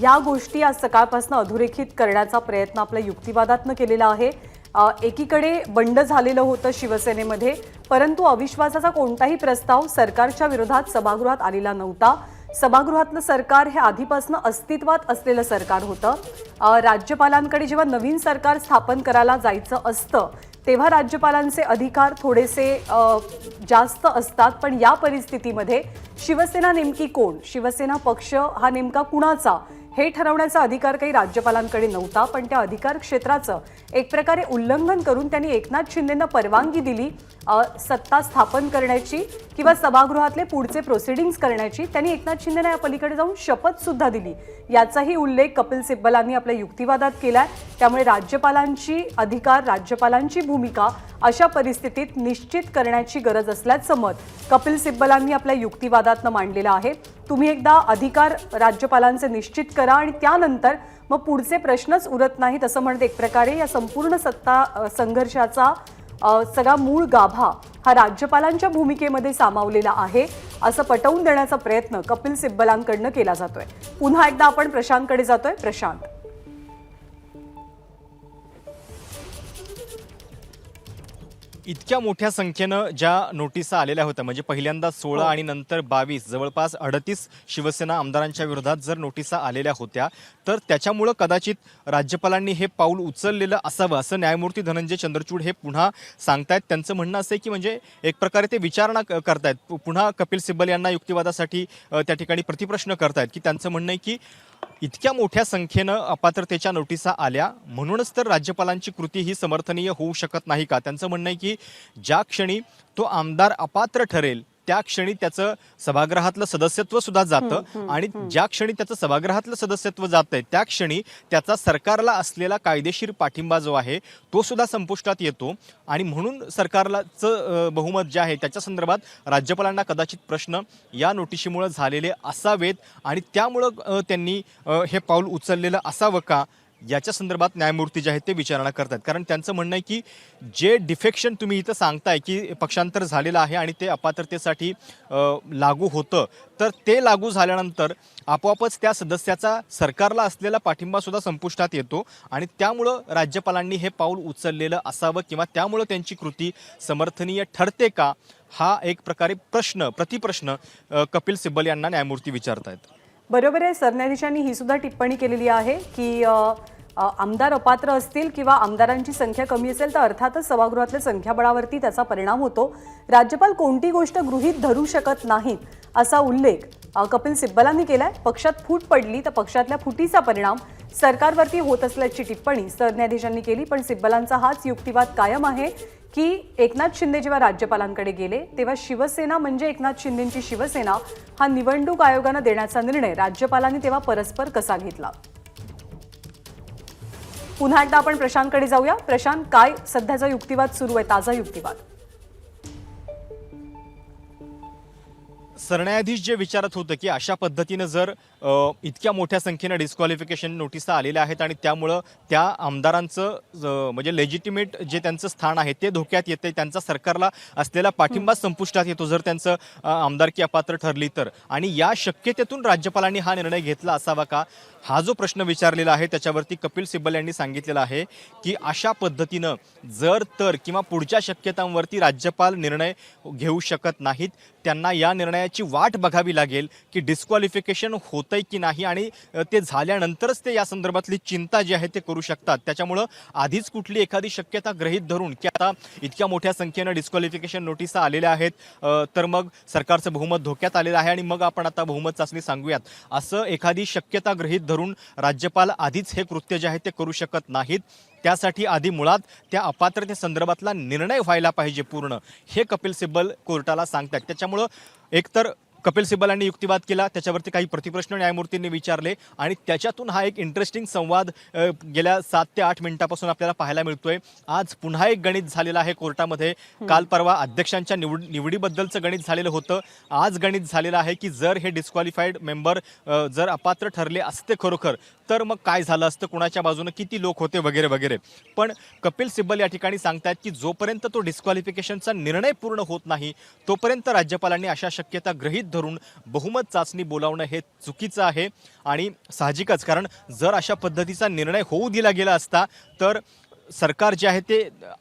S1: या गोष्टी आज सकाळपासून अधोरेखित करण्याचा प्रयत्न आपल्या युक्तिवादातनं केलेला आहे. एकीकडे बंड झालेलं होतं शिवसेनेमध्ये, परंतु अविश्वासाचा कोणताही प्रस्ताव सरकारच्या विरोधात सभागृहात आलेला नव्हता. सभागृहातलं सरकार हे आधीपासून अस्तित्वात असलेलं सरकार होतं. राज्यपालांकडे जेव्हा नवीन सरकार स्थापन करायला जायचं असतं तेव्हा राज्यपालांचे अधिकार थोडेसे जास्त असतात. पण या परिस्थितीमध्ये शिवसेना नेमकी कोण, शिवसेना पक्ष हा नेमका कुणाचा हे ठरवण्याचा अधिकार काही राज्यपालांकडे नव्हता. पण त्या अधिकार क्षेत्राचं एक प्रकारे उल्लंघन करून त्यांनी एकनाथ शिंदेंना परवानगी दिली सत्ता स्थापन करण्याची किंवा सभागृहातले पुढचे प्रोसिडिंग्स करण्याची. त्यांनी एकनाथ शिंदेंना या पलीकडे जाऊन शपथ सुद्धा दिली. याचाही उल्लेख कपिल सिब्बलांनी आपल्या युक्तिवादात केलाय. त्यामुळे राज्यपालांची अधिकार, राज्यपालांची भूमिका अशा परिस्थितीत निश्चित करण्याची गरज असल्याचं मत कपिल सिब्बलांनी आपल्या युक्तिवादातनं मांडलेलं आहे. तुम्ही एकदा अधिकार राज्यपालांचे निश्चित करा आणि त्यानंतर मग पुढचे प्रश्नच उरत नाहीत असं म्हणते. एक प्रकारे या संपूर्ण सत्ता संघर्षाचा सगळा मूळ गाभा हा राज्यपालांच्या भूमिकेमध्ये सामावलेला आहे असं पटवून देण्याचा प्रयत्न कपिल सिब्बलांकडनं केला जातोय. पुन्हा एकदा आपण प्रशांतकडे जातोय. प्रशांत,
S2: इतक्या मोठ्या संख्येनं ज्या नोटिसा आलेल्या होत्या, म्हणजे पहिल्यांदा 16 आणि नंतर 22, जवळपास 38 शिवसेना आमदारांच्या विरोधात जर नोटिसा आलेल्या होत्या तर त्याच्यामुळं कदाचित राज्यपालांनी हे पाऊल उचललेलं असावं असं न्यायमूर्ती धनंजय चंद्रचूड हे पुन्हा सांगतायत. त्यांचं म्हणणं असं आहे की म्हणजे एक प्रकारे ते विचारणा करतायत, पुन्हा कपिल सिब्बल यांना युक्तिवादासाठी त्या ठिकाणी प्रतिप्रश्न करतायत की त्यांचं म्हणणं आहे की इतक्या मोठ्या संख्येनं अपात्रतेच्या नोटिसा आल्या म्हणूनच तर राज्यपालांची कृती ही समर्थनीय होऊ शकत नाही का? त्यांचं म्हणणं आहे की ज्या क्षणी तो आमदार अपात्र ठरेल त्या क्षणी त्याचं सभागृहातलं सदस्यत्व सुद्धा जातं आणि ज्या क्षणी त्याचं सभागृहातलं सदस्यत्व जातंय त्या क्षणी त्याचा सरकारला असलेला कायदेशीर पाठिंबा जो आहे तो सुद्धा संपुष्टात येतो आणि म्हणून सरकारलाचं बहुमत जे आहे त्याच्या संदर्भात राज्यपालांना कदाचित प्रश्न या नोटिशीमुळे झालेले असावेत आणि त्यामुळं त्यांनी हे पाऊल उचललेलं असावं का याच्या संदर्भात न्यायमूर्ती जे आहेत ते विचारणा करतात. कारण त्यांचं म्हणणं आहे की जे डिफेक्शन तुम्ही इथं सांगताय की पक्षांतर झालेलं आहे आणि ते अपात्रतेसाठी लागू होतं तर ते लागू झाल्यानंतर आपोआपच त्या सदस्याचा सरकारला असलेला पाठिंबा सुद्धा संपुष्टात येतो आणि त्यामुळं राज्यपालांनी हे पाऊल उचललेलं असावं किंवा त्यामुळं त्यांची कृती समर्थनीय ठरते का, हा एक प्रकारे प्रतिप्रश्न कपिल सिब्बल यांना न्यायमूर्ती विचारतायत.
S1: बरोबर आहे. सरन्यायाधीशांनी ही सुद्धा टिप्पणी केलेली आहे की आमदार अपात्र असतील किंवा आमदारांची संख्या कमी असेल तर अर्थातच सभागृहातल्या संख्याबळावरती त्याचा परिणाम होतो. राज्यपाल कोणती गोष्ट गृहीत धरू शकत नाहीत असा उल्लेख कपिल सिब्बलांनी केलाय. पक्षात फूट पडली तर पक्षातल्या फुटीचा परिणाम सरकारवरती होत असल्याची टिप्पणी सरन्यायाधीशांनी केली. पण सिब्बलांचा हाच युक्तिवाद कायम आहे की एकनाथ शिंदे जेव्हा राज्यपालांकडे गेले तेव्हा शिवसेना म्हणजे एकनाथ शिंदेंची शिवसेना हा निवडणूक आयोगानं देण्याचा निर्णय राज्यपालांनी तेव्हा परस्पर कसा घेतला. पुन्हा एकदा आपण प्रशांतकडे जाऊया. प्रशांत, काय सध्याचा युक्तिवाद सुरू आहे, ताजा युक्तिवाद?
S2: सरन्यायाधीश जे विचारत होतं की अशा पद्धतीनं जर इतक्या मोठ्या संख्येनं डिस्क्वालिफिकेशन नोटिसा आलेल्या आहेत आणि त्यामुळं त्या आमदारांचं म्हणजे लेजिटिमेट जे त्यांचं स्थान आहे ते धोक्यात येते, त्यांचा सरकारला असलेला पाठिंबा संपुष्टात येतो जर त्यांचं आमदारकी अपात्र ठरली तर. आणि या शक्यतेतून राज्यपालांनी हा निर्णय घेतला असावा का, हा जो प्रश्न विचारलेला आहे त्याच्यावरती कपिल सिब्बल यांनी सांगितलेलं आहे की अशा पद्धतीनं जर तर किंवा पुढच्या शक्यतांवरती राज्यपाल निर्णय घेऊ शकत नाहीत. त्यांना या निर्णयाची वाट बघावी लागेल की डिस्क्वालिफिकेशन होतंय की नाही आणि ते झाल्यानंतरच ते या संदर्भातली चिंता जी आहे ते करू शकतात. त्याच्यामुळं आधीच कुठली एखादी शक्यता गृहीत धरून की आता इतक्या मोठ्या संख्येनं डिस्क्वालिफिकेशन नोटिसा आलेल्या आहेत तर मग सरकारचं बहुमत धोक्यात आलेलं आहे आणि मग आपण आता बहुमत चाचणी सांगूयात, असं एखादी शक्यता गृहीत धरून राज्यपाल आधीच हे कृत्य जे आहे ते करू शकत नाहीत. त्यासाठी आधी मुळात त्या अपात्रतेसंदर्भातला निर्णय व्हायला पाहिजे पूर्ण, हे कपिल सिब्बल कोर्टाला सांगतात. त्याच्यामुळं एकतर कपिल सिब्बल यांनी युक्तिवाद केला, त्याच्यावरती काही प्रतिप्रश्न न्यायमूर्तींनी विचारले आणि त्याच्यातून हा एक इंटरेस्टिंग संवाद गेल्या 7 ते 8 मिनिटापासून आपल्याला पाहायला मिळतोय. आज पुन्हा एक गणित झालेलं आहे कोर्टामध्ये. काल परवा अध्यक्षांच्या निवडीबद्दलचं गणित झालेलं होतं. आज गणित झालेलं आहे की जर हे डिस्क्वालिफाईड मेंबर जर अपात्र ठरले असते खरोखर तर मग काय झालं असतं, कुणाच्या बाजूने किती लोक होते वगैरे वगैरे. पण कपिल सिब्बल या ठिकाणी सांगतायत की जोपर्यंत तो डिस्क्वालिफिकेशनचा निर्णय पूर्ण होत नाही तोपर्यंत राज्यपालांनी अशा शक्यता गृहीत धरून बहुमत चाचणी बोलावणं हे चुकीचं आहे. आणि साहजिकच, कारण जर अशा पद्धतीचा निर्णय होऊ दिला गेला असता तर सरकार जे आहे ते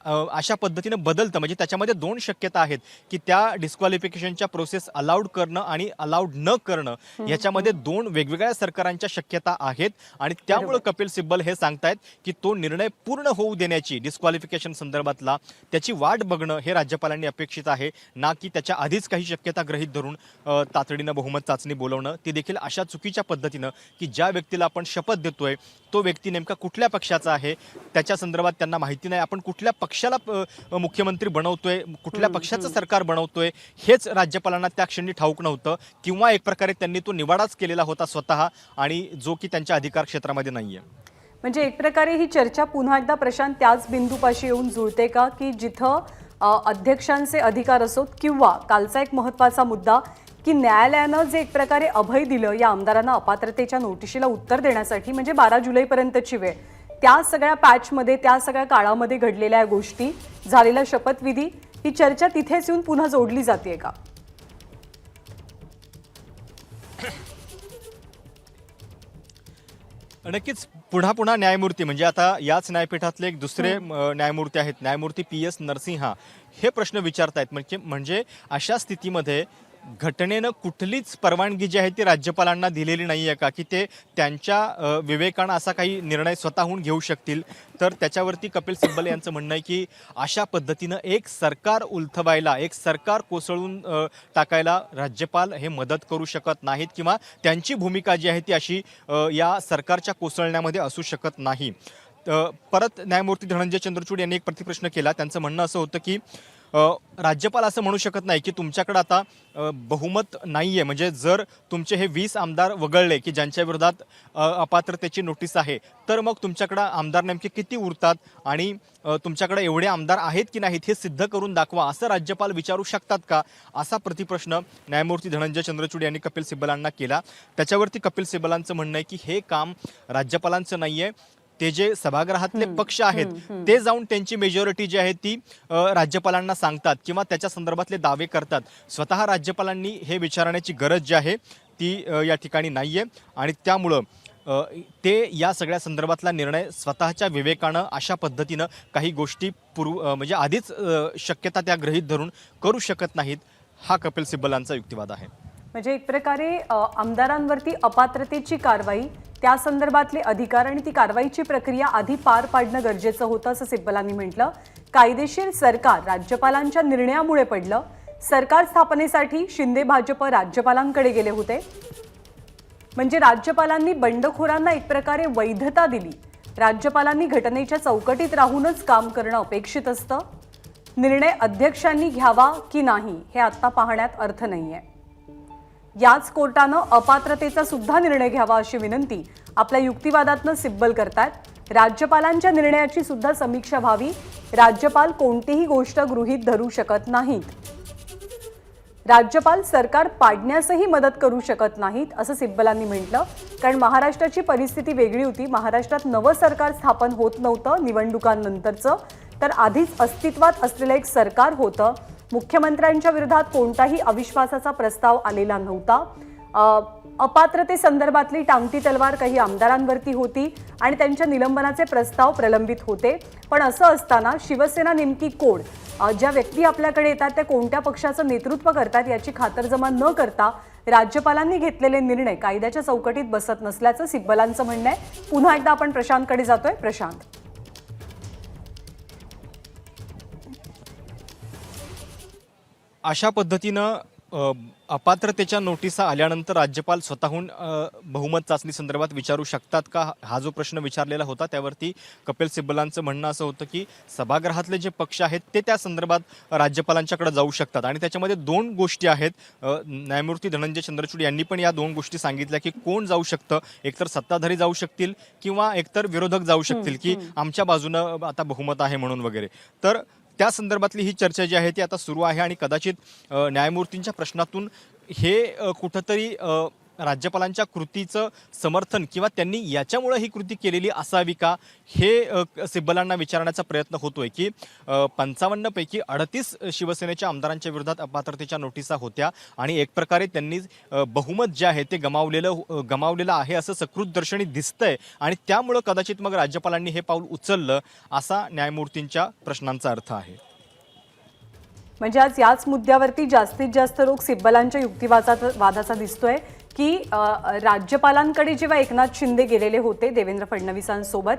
S2: अशा पद्धतीनं बदलतं. म्हणजे त्याच्यामध्ये 2 शक्यता आहेत की त्या डिस्क्वालिफिकेशनच्या प्रोसेस अलाउड करणं आणि अलाउड न करणं याच्यामध्ये 2 वेगवेगळ्या सरकारांच्या शक्यता आहेत. आणि त्यामुळे कपिल सिब्बल हे सांगतायत की तो निर्णय पूर्ण होऊ देण्याची डिस्क्वालिफिकेशन संदर्भातला त्याची वाट बघणं हे राज्यपालांनी अपेक्षित आहे, ना की त्याच्या आधीच काही शक्यता गृहीत धरून तातडीनं बहुमत चाचणी बोलवणं, ती देखील अशा चुकीच्या पद्धतीनं की ज्या व्यक्तीला आपण शपथ देतोय तो व्यक्ती नेमका कुठल्या पक्षाचा आहे त्याच्या संदर्भात त्यांना माहिती नाही. आपण कुठल्या पक्षाला मुख्यमंत्री बनवतोय, कुठल्या पक्षाचं सरकार बनवतोय हेच राज्यपालांना त्या क्षणी ठाऊक नव्हतं, किंवा एक प्रकारे त्यांनी तो निवाडाच केलेला होता स्वतः आणि जो की त्यांच्या अधिकार क्षेत्रामध्ये नाहीये.
S1: म्हणजे एक प्रकारे ही चर्चा पुन्हा एकदा प्रशांत त्याच बिंदूपाशी येऊन जुळते का की जिथं अध्यक्षांचे अधिकार असोत किंवा कालचा एक महत्त्वाचा मुद्दा की न्यायालयानं जे एक प्रकारे अभय दिलं या आमदारांना अपात्रतेच्या नोटिशीला उत्तर देण्यासाठी, म्हणजे 12 जुलैपर्यंतची वेळ, त्या सगळ्या पॅचमध्ये त्या सगळ्या काळामध्ये घडलेल्या गोष्टी, झालेला शपथविधी, ही चर्चा तिथेच येऊन पुन्हा जोडली जाते का?
S2: नक्कीच पुन्हा न्यायमूर्ती, म्हणजे आता याच न्यायपीठातले एक दुसरे न्यायमूर्ती आहेत, न्यायमूर्ती PS नरसिंहा, हे प्रश्न विचारतायत. म्हणजे अशा स्थितीमध्ये घटनेनं कुठलीच परवानगी जी आहे ती राज्यपालांना दिलेली नाही आहे का, की ते त्यांच्या विवेकानं असा काही निर्णय स्वतःहून घेऊ शकतील. तर त्याच्यावरती कपिल सिब्बल यांचं म्हणणं आहे की अशा पद्धतीनं एक सरकार उलथवायला, एक सरकार कोसळून टाकायला राज्यपाल हे मदत करू शकत नाहीत, किंवा त्यांची भूमिका जी आहे ती अशी या सरकारच्या कोसळण्यामध्ये असू शकत नाही. परत न्यायमूर्ती धनंजय चंद्रचूड यांनी एक प्रतिप्रश्न केला. त्यांचं म्हणणं असं होतं की राज्यपाल असं म्हणू शकत नाही की तुमच्याकडे आता बहुमत नाहीये, म्हणजे जर तुमचे हे 20 आमदार वगळले की ज्यांच्या विरोधात अपात्रतेची नोटीस आहे, तर मग तुमच्याकडे आमदार नेमके किती उरतात आणि तुमच्याकडे एवढे आमदार आहेत की नाहीत हे सिद्ध करून दाखवा, असं राज्यपाल विचारू शकतात का, असा प्रतिप्रश्न न्यायमूर्ती धनंजय चंद्रचूड यांनी कपिल सिब्बलांना केला. त्याच्यावरती कपिल सिब्बलांचं म्हणणं आहे की हे काम राज्यपालांचं नाहीये, ते जे सभागृहातले पक्ष आहेत ते जाऊन त्यांची मेजॉरिटी जी आहे ती राज्यपालांना सांगतात किंवा त्याच्या संदर्भातले दावे करतात. स्वतः राज्यपालांनी हे विचारण्याची गरज जी आहे ती या ठिकाणी नाहीये आणि त्यामुळं ते या सगळ्या संदर्भातला निर्णय स्वतःच्या विवेकानं अशा पद्धतीनं काही गोष्टी म्हणजे आधीच शक्यता त्या गृहीत धरून करू शकत नाहीत. हा कपिल सिब्बलांचा युक्तिवाद आहे.
S1: म्हणजे एक प्रकारे आमदारांवरती अपात्रतेची कारवाई, त्या संदर्भातले अधिकार आणि ती कारवाईची प्रक्रिया आधी पार पाडणं गरजेचं होतं असं सिब्बलांनी म्हटलं. कायदेशीर सरकार राज्यपालांच्या निर्णयामुळे पडलं. सरकार स्थापनेसाठी शिंदे भाजप राज्यपालांकडे गेले होते. म्हणजे राज्यपालांनी बंडखोरांना एक प्रकारे वैधता दिली. राज्यपालांनी घटनेच्या चौकटीत राहूनच काम करणं अपेक्षित असतं. निर्णय अध्यक्षांनी घ्यावा की नाही हे आता पाहण्यात अर्थ नाहीये. याच कोर्टानं अपात्रतेचा सुद्धा निर्णय घ्यावा अशी विनंती आपल्या युक्तिवादातनं सिब्बल करतात. राज्यपालांच्या निर्णयाची सुद्धा समीक्षा व्हावी. राज्यपाल कोणतीही गोष्ट गृहीत धरू शकत नाहीत. राज्यपाल सरकार पाडण्यासही मदत करू शकत नाहीत असं सिब्बलांनी म्हटलं. कारण महाराष्ट्राची परिस्थिती वेगळी होती. महाराष्ट्रात नवं सरकार स्थापन होत नव्हतं निवडणुकांनंतरचं, तर आधीच अस्तित्वात असलेलं एक सरकार होतं. मुख्यमंत्र्यांच्या विरोधात कोणताही अविश्वासाचा प्रस्ताव आलेला नव्हता. अपात्रतेसंदर्भातली टांगती तलवार काही आमदारांवरती होती आणि त्यांच्या निलंबनाचे प्रस्ताव प्रलंबित होते. पण असं असताना शिवसेना नेमकी कोण, ज्या व्यक्ती आपल्याकडे येतात त्या कोणत्या पक्षाचं नेतृत्व करतात याची खातरजमा न करता राज्यपालांनी घेतलेले निर्णय कायद्याच्या चौकटीत बसत नसल्याचं सिब्बलांचं म्हणणं आहे. पुन्हा एकदा आपण प्रशांतकडे जातोय. प्रशांत,
S2: अशा पद्धतीनं अपात्रतेच्या नोटिसा आल्यानंतर राज्यपाल स्वतःहून बहुमत चाचणी संदर्भात विचारू शकतात का, हा जो प्रश्न विचारलेला होता त्यावरती कपिल सिब्बलांचं म्हणणं असं होतं की सभागृहातले जे पक्ष आहेत ते त्या संदर्भात राज्यपालांच्याकडे जाऊ शकतात. आणि त्याच्यामध्ये दोन गोष्टी आहेत. न्यायमूर्ती धनंजय चंद्रचूड यांनी पण या दोन गोष्टी सांगितल्या की कोण जाऊ शकतं, एकतर सत्ताधारी जाऊ शकतील किंवा एकतर विरोधक जाऊ शकतील की आमच्या बाजूनं आता बहुमत आहे म्हणून वगैरे. तर त्या संदर्भातली ही चर्चा जी आहे ती आता सुरू आहे आणि कदाचित न्यायमूर्तींच्या प्रश्नातून हे कुठंतरी राज्यपालांच्या कृतीचं समर्थन किंवा त्यांनी याच्यामुळे ही कृती केलेली असावी का, हे सिब्बलांना विचारण्याचा प्रयत्न होतोय की 55 पैकी 38 शिवसेनेच्या आमदारांच्या विरोधात अपात्रतेच्या नोटिसा होत्या आणि एक प्रकारे त्यांनी बहुमत जे आहे ते गमावलेलं आहे असं सकृत दर्शनी दिसतंय आणि त्यामुळं कदाचित मग राज्यपालांनी हे पाऊल उचललं असा न्यायमूर्तींच्या प्रश्नांचा अर्थ आहे.
S1: म्हणजे आज याच मुद्द्यावरती जास्तीत जास्त रोग सिब्बलांच्या युक्तिवादाचा दिसतोय की राज्यपालांकडे जेव्हा एकनाथ शिंदे गेलेले होते देवेंद्र फडणवीसांसोबत,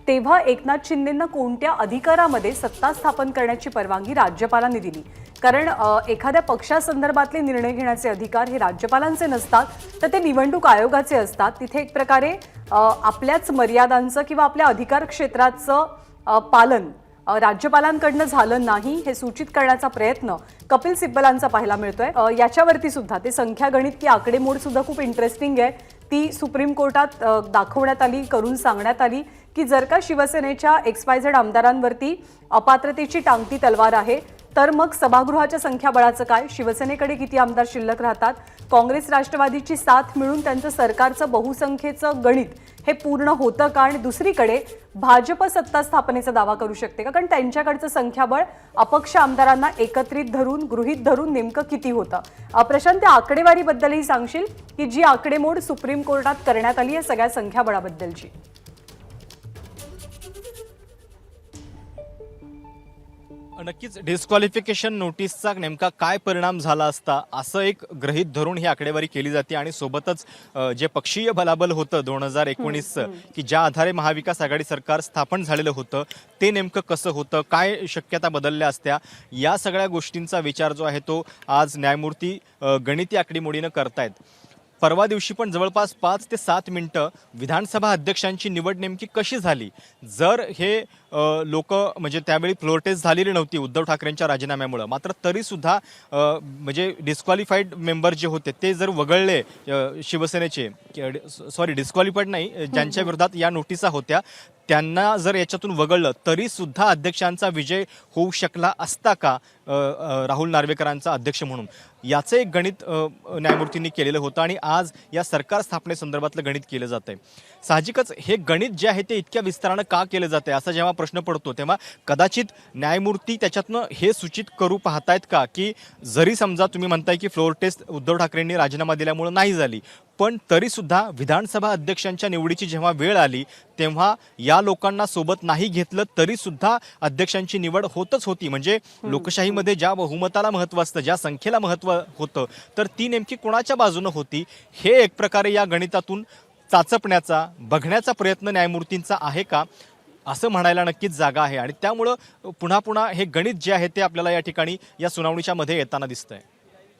S1: तेव्हा एकनाथ शिंदेंना कोणत्या अधिकारामध्ये सत्ता स्थापन करण्याची परवानगी राज्यपालांनी दिली. कारण एखाद्या पक्षासंदर्भातले निर्णय घेण्याचे अधिकार हे राज्यपालांचे नसतात, तर ते निवडणूक आयोगाचे असतात. तिथे एक प्रकारे आपल्याच मर्यादांचं किंवा आपल्या अधिकार क्षेत्राचं पालन राज्यपालांकडनं झालं नाही हे सूचित करण्याचा प्रयत्न कपिल सिब्बलांचा पाहायला मिळतोय. याच्यावरती सुद्धा ते संख्यागणित की आकडेमोड सुद्धा खूप इंटरेस्टिंग आहे. ती सुप्रीम कोर्टात दाखवण्यात आली, करून सांगण्यात आली की जर का शिवसेनेच्या XYZ आमदारांवरती अपात्रतेची टांगती तलवार आहे तर मग सभागृहाच्या संख्याबळाचं काय, शिवसेनेकडे किती आमदार शिल्लक राहतात, काँग्रेस राष्ट्रवादीची साथ मिळून त्यांचं सरकारचं बहुसंख्येचं गणित हे पूर्ण होतं का, आणि दुसरीकडे भाजप सत्ता स्थापनेचा दावा करू शकते का, कारण त्यांच्याकडचं संख्याबळ अपक्ष आमदारांना एकत्रित धरून गृहीत धरून नेमकं किती होतं. प्रशांत, त्या आकडेवारीबद्दलही सांगशील की जी आकडेमोड सुप्रीम कोर्टात करण्यात आली आहे सगळ्या संख्याबळाबद्दलची.
S2: नक्कीच डिस्क्वालिफिकेशन नोटीसचा नेमका काय परिणाम झाला असता असं एक गृहीत धरून ही आकडेवारी केली जाते आणि सोबतच जे पक्षीय बलाबल होतं 2019चं की ज्या आधारे महाविकास आघाडी सरकार स्थापन झालेलं होतं ते नेमकं कसं होतं, काय शक्यता बदलल्या असत्या, या सगळ्या गोष्टींचा विचार जो आहे तो आज न्यायमूर्ती गणिती आकडेमोडीनं करतायत. परवा दिवशी पण जवळपास 5 ते 7 मिनिटं विधानसभा अध्यक्षांची निवड नेमकी कशी झाली, जर हे लोक म्हणजे त्यावेळी फ्लोर टेस्ट झालेली नव्हती उद्धव ठाकरेंच्या राजीनाम्यामुळे, मात्र तरीसुद्धा म्हणजे डिस्क्वालिफाईड मेंबर जे होते ते जर वगळले शिवसेनेचे, डिस्क्वालिफाईड नाही, ज्यांच्या विरोधात या नोटिसा होत्या त्यांना जर याच्यातून वगळलं तरी सुद्धा अध्यक्षांचा विजय होऊ शकला असता का राहुल नार्वेकरांचा अध्यक्ष म्हणून, याचं एक गणित न्यायमूर्तींनी केलेलं होतं आणि आज या सरकार स्थापनेसंदर्भातलं गणित केलं जात आहे. साहजिकच हे गणित जे आहे ते इतक्या विस्तारानं का केलं जाते असा जेव्हा प्रश्न पडतो तेव्हा कदाचित न्यायमूर्ती त्याच्यातनं हे सूचित करू पाहतायत का की जरी समजा तुम्ही म्हणताय की फ्लोर टेस्ट उद्धव ठाकरेंनी राजीनामा दिल्यामुळे नाही झाली, पण तरीसुद्धा विधानसभा अध्यक्षांच्या निवडीची जेव्हा वेळ आली तेव्हा या लोकांना सोबत नाही घेतलं तरी सुद्धा अध्यक्षांची निवड होतच होती. म्हणजे लोकशाहीमध्ये ज्या बहुमताला महत्त्व असतं, ज्या संख्येला महत्त्व होतं, तर ती नेमकी कोणाच्या बाजूनं होती हे एक प्रकारे या गणितातून चाचपण्याचा बघण्याचा प्रयत्न न्यायमूर्तींचा आहे का असं म्हणायला नक्कीच जागा आहे. आणि त्यामुळं पुन्हा पुन्हा हे गणित जे आहे ते आपल्याला या ठिकाणी या सुनावणीच्या मध्ये येताना दिसतंय.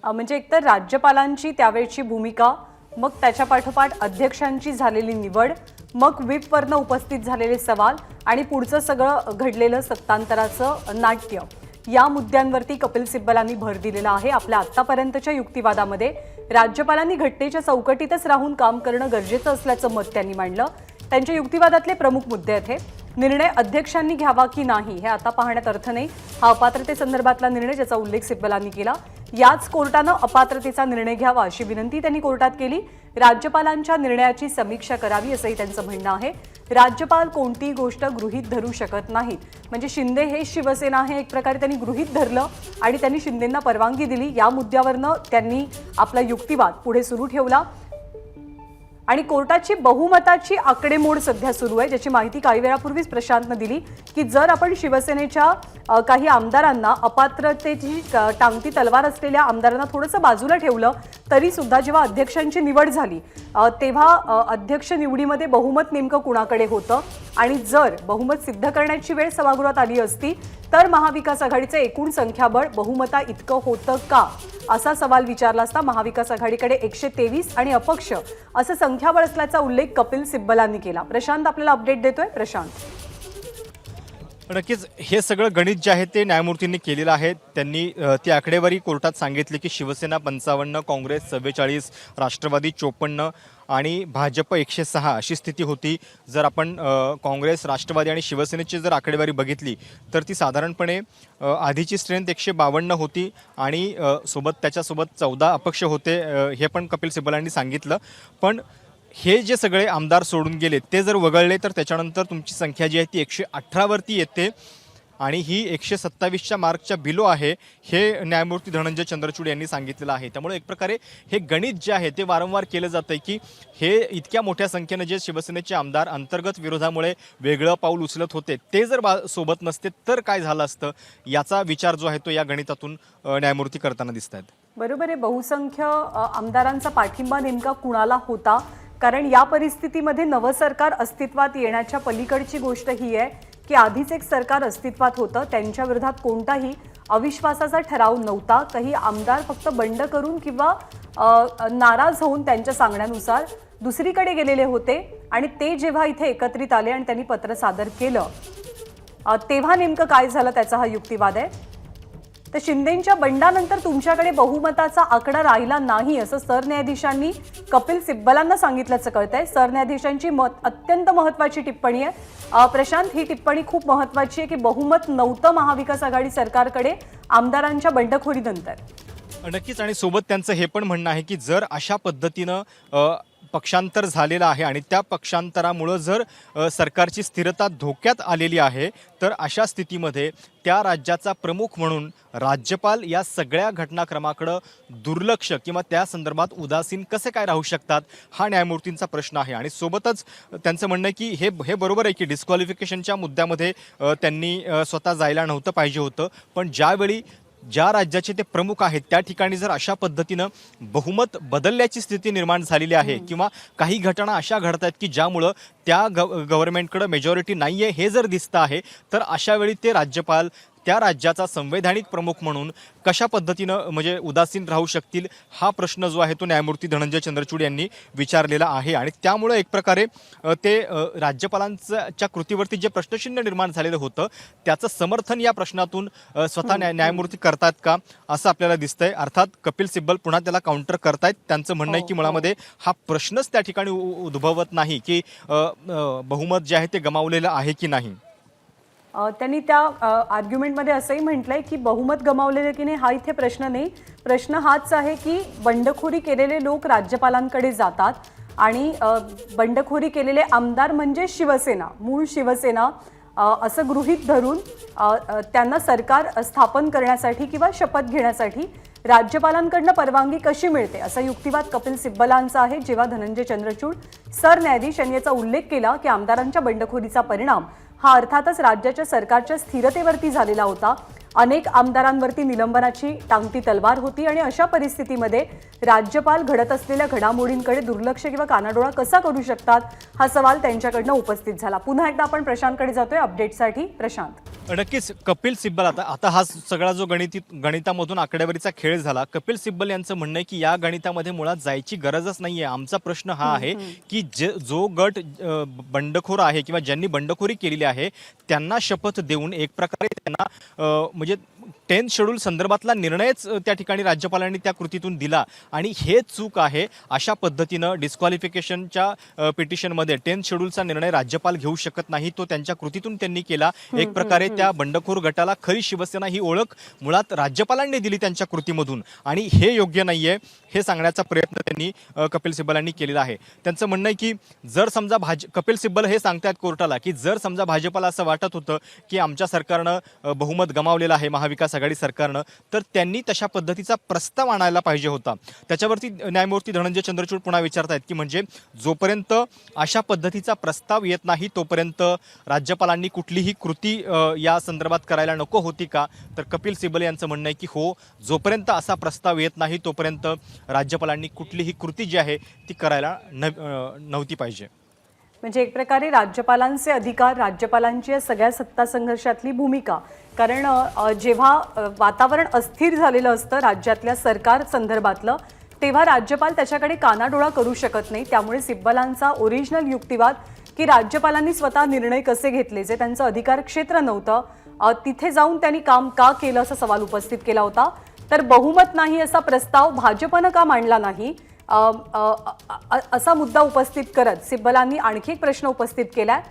S1: म्हणजे एकतर राज्यपालांची त्यावेळची भूमिका, मग त्याच्या पाठोपाठ अध्यक्षांची झालेली निवड, मग व्हिपवरनं उपस्थित झालेले सवाल आणि पुढचं सगळं घडलेलं सत्तांतराचं नाट्य, या मुद्द्यांवरती कपिल सिब्बलांनी भर दिलेला आहे. आपल्या आतापर्यंतच्या युक्तिवादामध्ये राज्यपालांनी घटनेच्या चौकटीतच राहून काम करणं गरजेचं असल्याचं मत त्यांनी मांडलं. त्यांच्या युक्तिवादातले प्रमुख मुद्दे आहेत हे. निर्णय अध्यक्षांनी घ्यावा की नाही हे आता पाहण्यात अर्थ नाही. हा अपात्रतेसंदर्भातला निर्णय ज्याचा उल्लेख सिब्बलांनी केला याच कोर्टानं अपात्रतेचा निर्णय घ्यावा अशी विनंती त्यांनी कोर्टात केली। राज्यपालांच्या निर्णयाची समीक्षा करावी असंही त्यांचं म्हणणं आहे। राज्यपाल कोणतीही गोष्ट गृहीत धरू शकत नाहीत, म्हणजे शिंदे हे शिवसेना हे एक प्रकारे त्यांनी गृहीत धरलं आणि त्यांनी शिंदेंना परवानगी दिली। या मुद्द्यावरनं त्यांनी आपला युक्तिवाद पुढे सुरू ठेवला आणि कोर्टाची बहुमताची आकडेमोड सध्या सुरू आहे, ज्याची माहिती काही वेळापूर्वीच प्रशांतनं दिली की जर आपण शिवसेनेच्या काही आमदारांना अपात्रतेची टांगती तलवार असलेल्या आमदारांना थोडंसं बाजूला ठेवलं तरी सुद्धा जेव्हा अध्यक्षांची निवड झाली तेव्हा अध्यक्ष निवडीमध्ये बहुमत नेमकं कुणाकडे होतं आणि जर बहुमत सिद्ध करण्याची वेळ सभागृहात आली असती तर महाविकास आघाडीचे एकूण संख्याबळ बहुमता इतकं होतं का असा सवाल विचारला असता महाविकास आघाडीकडे 123 आणि अपक्ष असं संख्याबळ असल्याचा उल्लेख कपिल सिब्बलांनी केला। प्रशांत आपल्याला अपडेट देतोय। प्रशांत,
S2: नक्कीच हे सगळं गणित जे आहे ते न्यायमूर्तींनी केलेलं आहे। त्यांनी ती आकडेवारी कोर्टात सांगितली की शिवसेना 55, काँग्रेस 44, राष्ट्रवादी 54 आणि भाजप 106 अशी स्थिती होती। जर आपण काँग्रेस, राष्ट्रवादी आणि शिवसेनेची जर आकडेवारी बघितली तर ती साधारणपणे आधीची स्ट्रेंथ 152 होती आणि त्याच्यासोबत 14 अपक्ष होते, हे पण कपिल सिब्बलांनी सांगितलं। पण हे जे सगळे आमदार सोडून गेले ते जर वगळले तर त्याच्यानंतर तुमची संख्या जी आहे ती 118 वरती येते आणि ही 127च्या मार्कच्या बिलो आहे, हे न्यायमूर्ती धनंजय चंद्रचूड यांनी सांगितलेलं आहे। त्यामुळे एक प्रकारे हे गणित जे आहे ते वारंवार केलं जातंय की हे इतक्या मोठ्या संख्येने जे शिवसेनेचे आमदार अंतर्गत विरोधामुळे वेगळं पाऊल उचलत होते ते जर सोबत नसते तर काय झालं असतं, याचा विचार जो आहे तो या गणितातून न्यायमूर्ती करताना दिसत आहेत।
S1: बरोबर आहे। बहुसंख्य आमदारांचा पाठिंबा नेमका कुणाला होता, कारण या परिस्थितीमध्ये नवं सरकार अस्तित्वात येण्याच्या पलीकडची गोष्ट ही आहे की आधीच एक सरकार अस्तित्वात होतं, त्यांच्या विरोधात कोणताही अविश्वासाचा ठराव नव्हता। काही आमदार फक्त बंड करून किंवा नाराज होऊन त्यांच्या सांगण्यानुसार दुसरीकडे गेलेले होते आणि ते जेव्हा इथे एकत्रित आले आणि त्यांनी पत्र सादर केलं तेव्हा नेमकं काय झालं त्याचा हा युक्तिवाद आहे। तर शिंदेंच्या बंडानंतर तुमच्याकडे बहुमताचा आकडा राहिला नाही असं सरन्यायाधीशांनी कपिल सिब्बलांना सांगितल्याचं कळतंय। सरन्यायाधीशांची अत्यंत महत्त्वाची टिप्पणी आहे। प्रशांत, ही टिप्पणी खूप महत्त्वाची आहे की बहुमत नव्हतं महाविकास आघाडी सरकारकडे आमदारांच्या बंडखोरीनंतर।
S2: नक्कीच, आणि सोबत त्यांचं हे पण म्हणणं आहे की जर अशा पद्धतीनं पक्षांतर झालेलं आहे आणि त्या पक्षांतरामुळं जर सरकारची स्थिरता धोक्यात आलेली आहे तर अशा स्थितीमध्ये त्या राज्याचा प्रमुख म्हणून राज्यपाल या सगळ्या घटनाक्रमाकडं दुर्लक्ष किंवा त्या संदर्भात उदासीन कसे काय राहू शकतात, हा न्यायमूर्तींचा प्रश्न आहे। आणि सोबतच त्यांचं म्हणणं आहे की हे बरोबर आहे की डिस्क्वालिफिकेशनच्या मुद्द्यामध्ये त्यांनी स्वतः जायला नव्हतं पाहिजे होतं, पण ज्या राज्याचे ते प्रमुख आहेत त्या ठिकाणी जर अशा पद्धतीनं बहुमत बदलल्याची स्थिती निर्माण झालेली आहे किंवा काही घटना अशा घडत आहेत की ज्यामुळं त्या गव्हर्नमेंटकडे मेजॉरिटी नाहीये हे जर दिसतं आहे तर अशा वेळी ते राज्यपाल त्या राज्याचा संवैधानिक प्रमुख म्हणून कशा पद्धतीनं म्हणजे उदासीन राहू शकतील, हा प्रश्न जो आहे तो न्यायमूर्ती धनंजय चंद्रचूड यांनी विचारलेला आहे। आणि त्यामुळे एक प्रकारे ते राज्यपालांच्या कृतीवरती जे प्रश्नचिन्ह निर्माण झालेलं होतं त्याचं समर्थन या प्रश्नातून स्वतः न्यायमूर्ती करतात का असं आपल्याला दिसतंय। अर्थात कपिल सिब्बल पुन्हा त्याला काउंटर करतायत। त्यांचं म्हणणं आहे की मुळामध्ये हा प्रश्नच त्या ठिकाणी उद्भवत नाही की बहुमत जे आहे ते गमावलेलं आहे की नाही।
S1: त्यांनी त्या आर्ग्युमेंटमध्ये असंही म्हटलंय की बहुमत गमावलेलं की नाही हा इथे प्रश्न नाही, प्रश्न हाच आहे की बंडखोरी केलेले लोक राज्यपालांकडे जातात आणि बंडखोरी केलेले आमदार म्हणजे शिवसेना, मूळ शिवसेना असं गृहीत धरून त्यांना सरकार स्थापन करण्यासाठी किंवा शपथ घेण्यासाठी राज्यपालांकडनं परवानगी कशी मिळते असा युक्तिवाद कपिल सिब्बलांचा आहे। जेव्हा धनंजय चंद्रचूड सरन्यायाधीश यांनी याचा उल्लेख केला की आमदारांच्या बंडखोरीचा परिणाम हा अर्थातच राज्याच्या सरकारच्या स्थिरतेवरती झालेला होता, अनेक आमदारांवरती निलंबनाची टांगती तलवार होती आणि अशा परिस्थितीमध्ये राज्यपाल घडत असलेल्या घडामोडींकडे दुर्लक्ष किंवा कानाडोळा कसा करू शकतात हा सवाल त्यांच्याकडनं उपस्थित झाला। पुन्हा एकदा आपण प्रशांतकडे जातोय अपडेटसाठी। प्रशांत,
S2: नक्कीच कपिल सिब्बल आता हा सगळा जो गणितामधून आकडेवारीचा खेळ झाला, कपिल सिब्बल यांचं म्हणणं आहे की या गणितामध्ये मुळात जायची गरजच नाहीये। आमचा प्रश्न हा आहे की जो गट बंडखोर आहे किंवा ज्यांनी बंडखोरी केलेली आहे त्यांना शपथ देऊन एक प्रकारे त्यांना म्हणजे 10th शेड्यूल संदर्भातला निर्णयच त्या ठिकाणी राज्यपालांनी त्या कृतीतून दिला आणि हे चूक आहे. अशा पद्धतीनं डिस्क्वालिफिकेशनच्या पिटिशनमध्ये 10th शेड्यूलचा निर्णय राज्यपाल घेऊ शकत नाही, तो त्यांच्या कृतीतून त्यांनी केला. एक प्रकारे त्या बंडखोर गटाला खरी शिवसेना ही ओळख मुळात राज्यपालांनी दिली त्यांच्या कृतीमधून आणि हे योग्य नाहीये हे सांगण्याचा प्रयत्न त्यांनी कपिल सिब्बल यांनी केलेला आहे. त्यांचं म्हणणं आहे की जर समजा कपिल सिब्बल हे सांगतात कोर्टाला की जर समजा भाजपला असं वाटत होतं की आमच्या सरकारनं बहुमत गमावलेलं आहे महाविकास आघाडी सरकारनं, तर त्यांनी तशा पद्धतीचा प्रस्ताव आणायला पाहिजे होता. त्याच्यावरती न्यायमूर्ती धनंजय चंद्रचूड पुन्हा विचारतायत की म्हणजे जोपर्यंत अशा पद्धतीचा प्रस्ताव येत नाही तोपर्यंत राज्यपालांनी कुठलीही कृती या संदर्भात करायला नको होती का? तर कपिल सिब्बल यांचं म्हणणं आहे की हो, जोपर्यंत असा प्रस्ताव येत नाही तोपर्यंत राज्यपालांनी कुठलीही कृती जी आहे ती करायला नव्हती पाहिजे.
S1: म्हणजे एक प्रकारे राज्यपालांचे अधिकार, राज्यपालांची या सगळ्या सत्ता संघर्षातली भूमिका, कारण जेव्हा वातावरण अस्थिर झालेलं असतं राज्यातल्या सरकार संदर्भातलं, तेव्हा राज्यपाल त्याच्याकडे कानाडोळा करू शकत नाही. त्यामुळे सिब्बलांचा ओरिजिनल युक्तिवाद की राज्यपालांनी स्वतः निर्णय कसे घेतले, जे त्यांचं अधिकार क्षेत्र नव्हतं, तिथे जाऊन त्यांनी काम का केलं असा सवाल उपस्थित केला होता. तर बहुमत नाही असा प्रस्ताव भाजपनं का मांडला नाही असा मुद्दा उपस्थित करत सिब्बलांनी आणखी एक प्रश्न उपस्थित केलाय.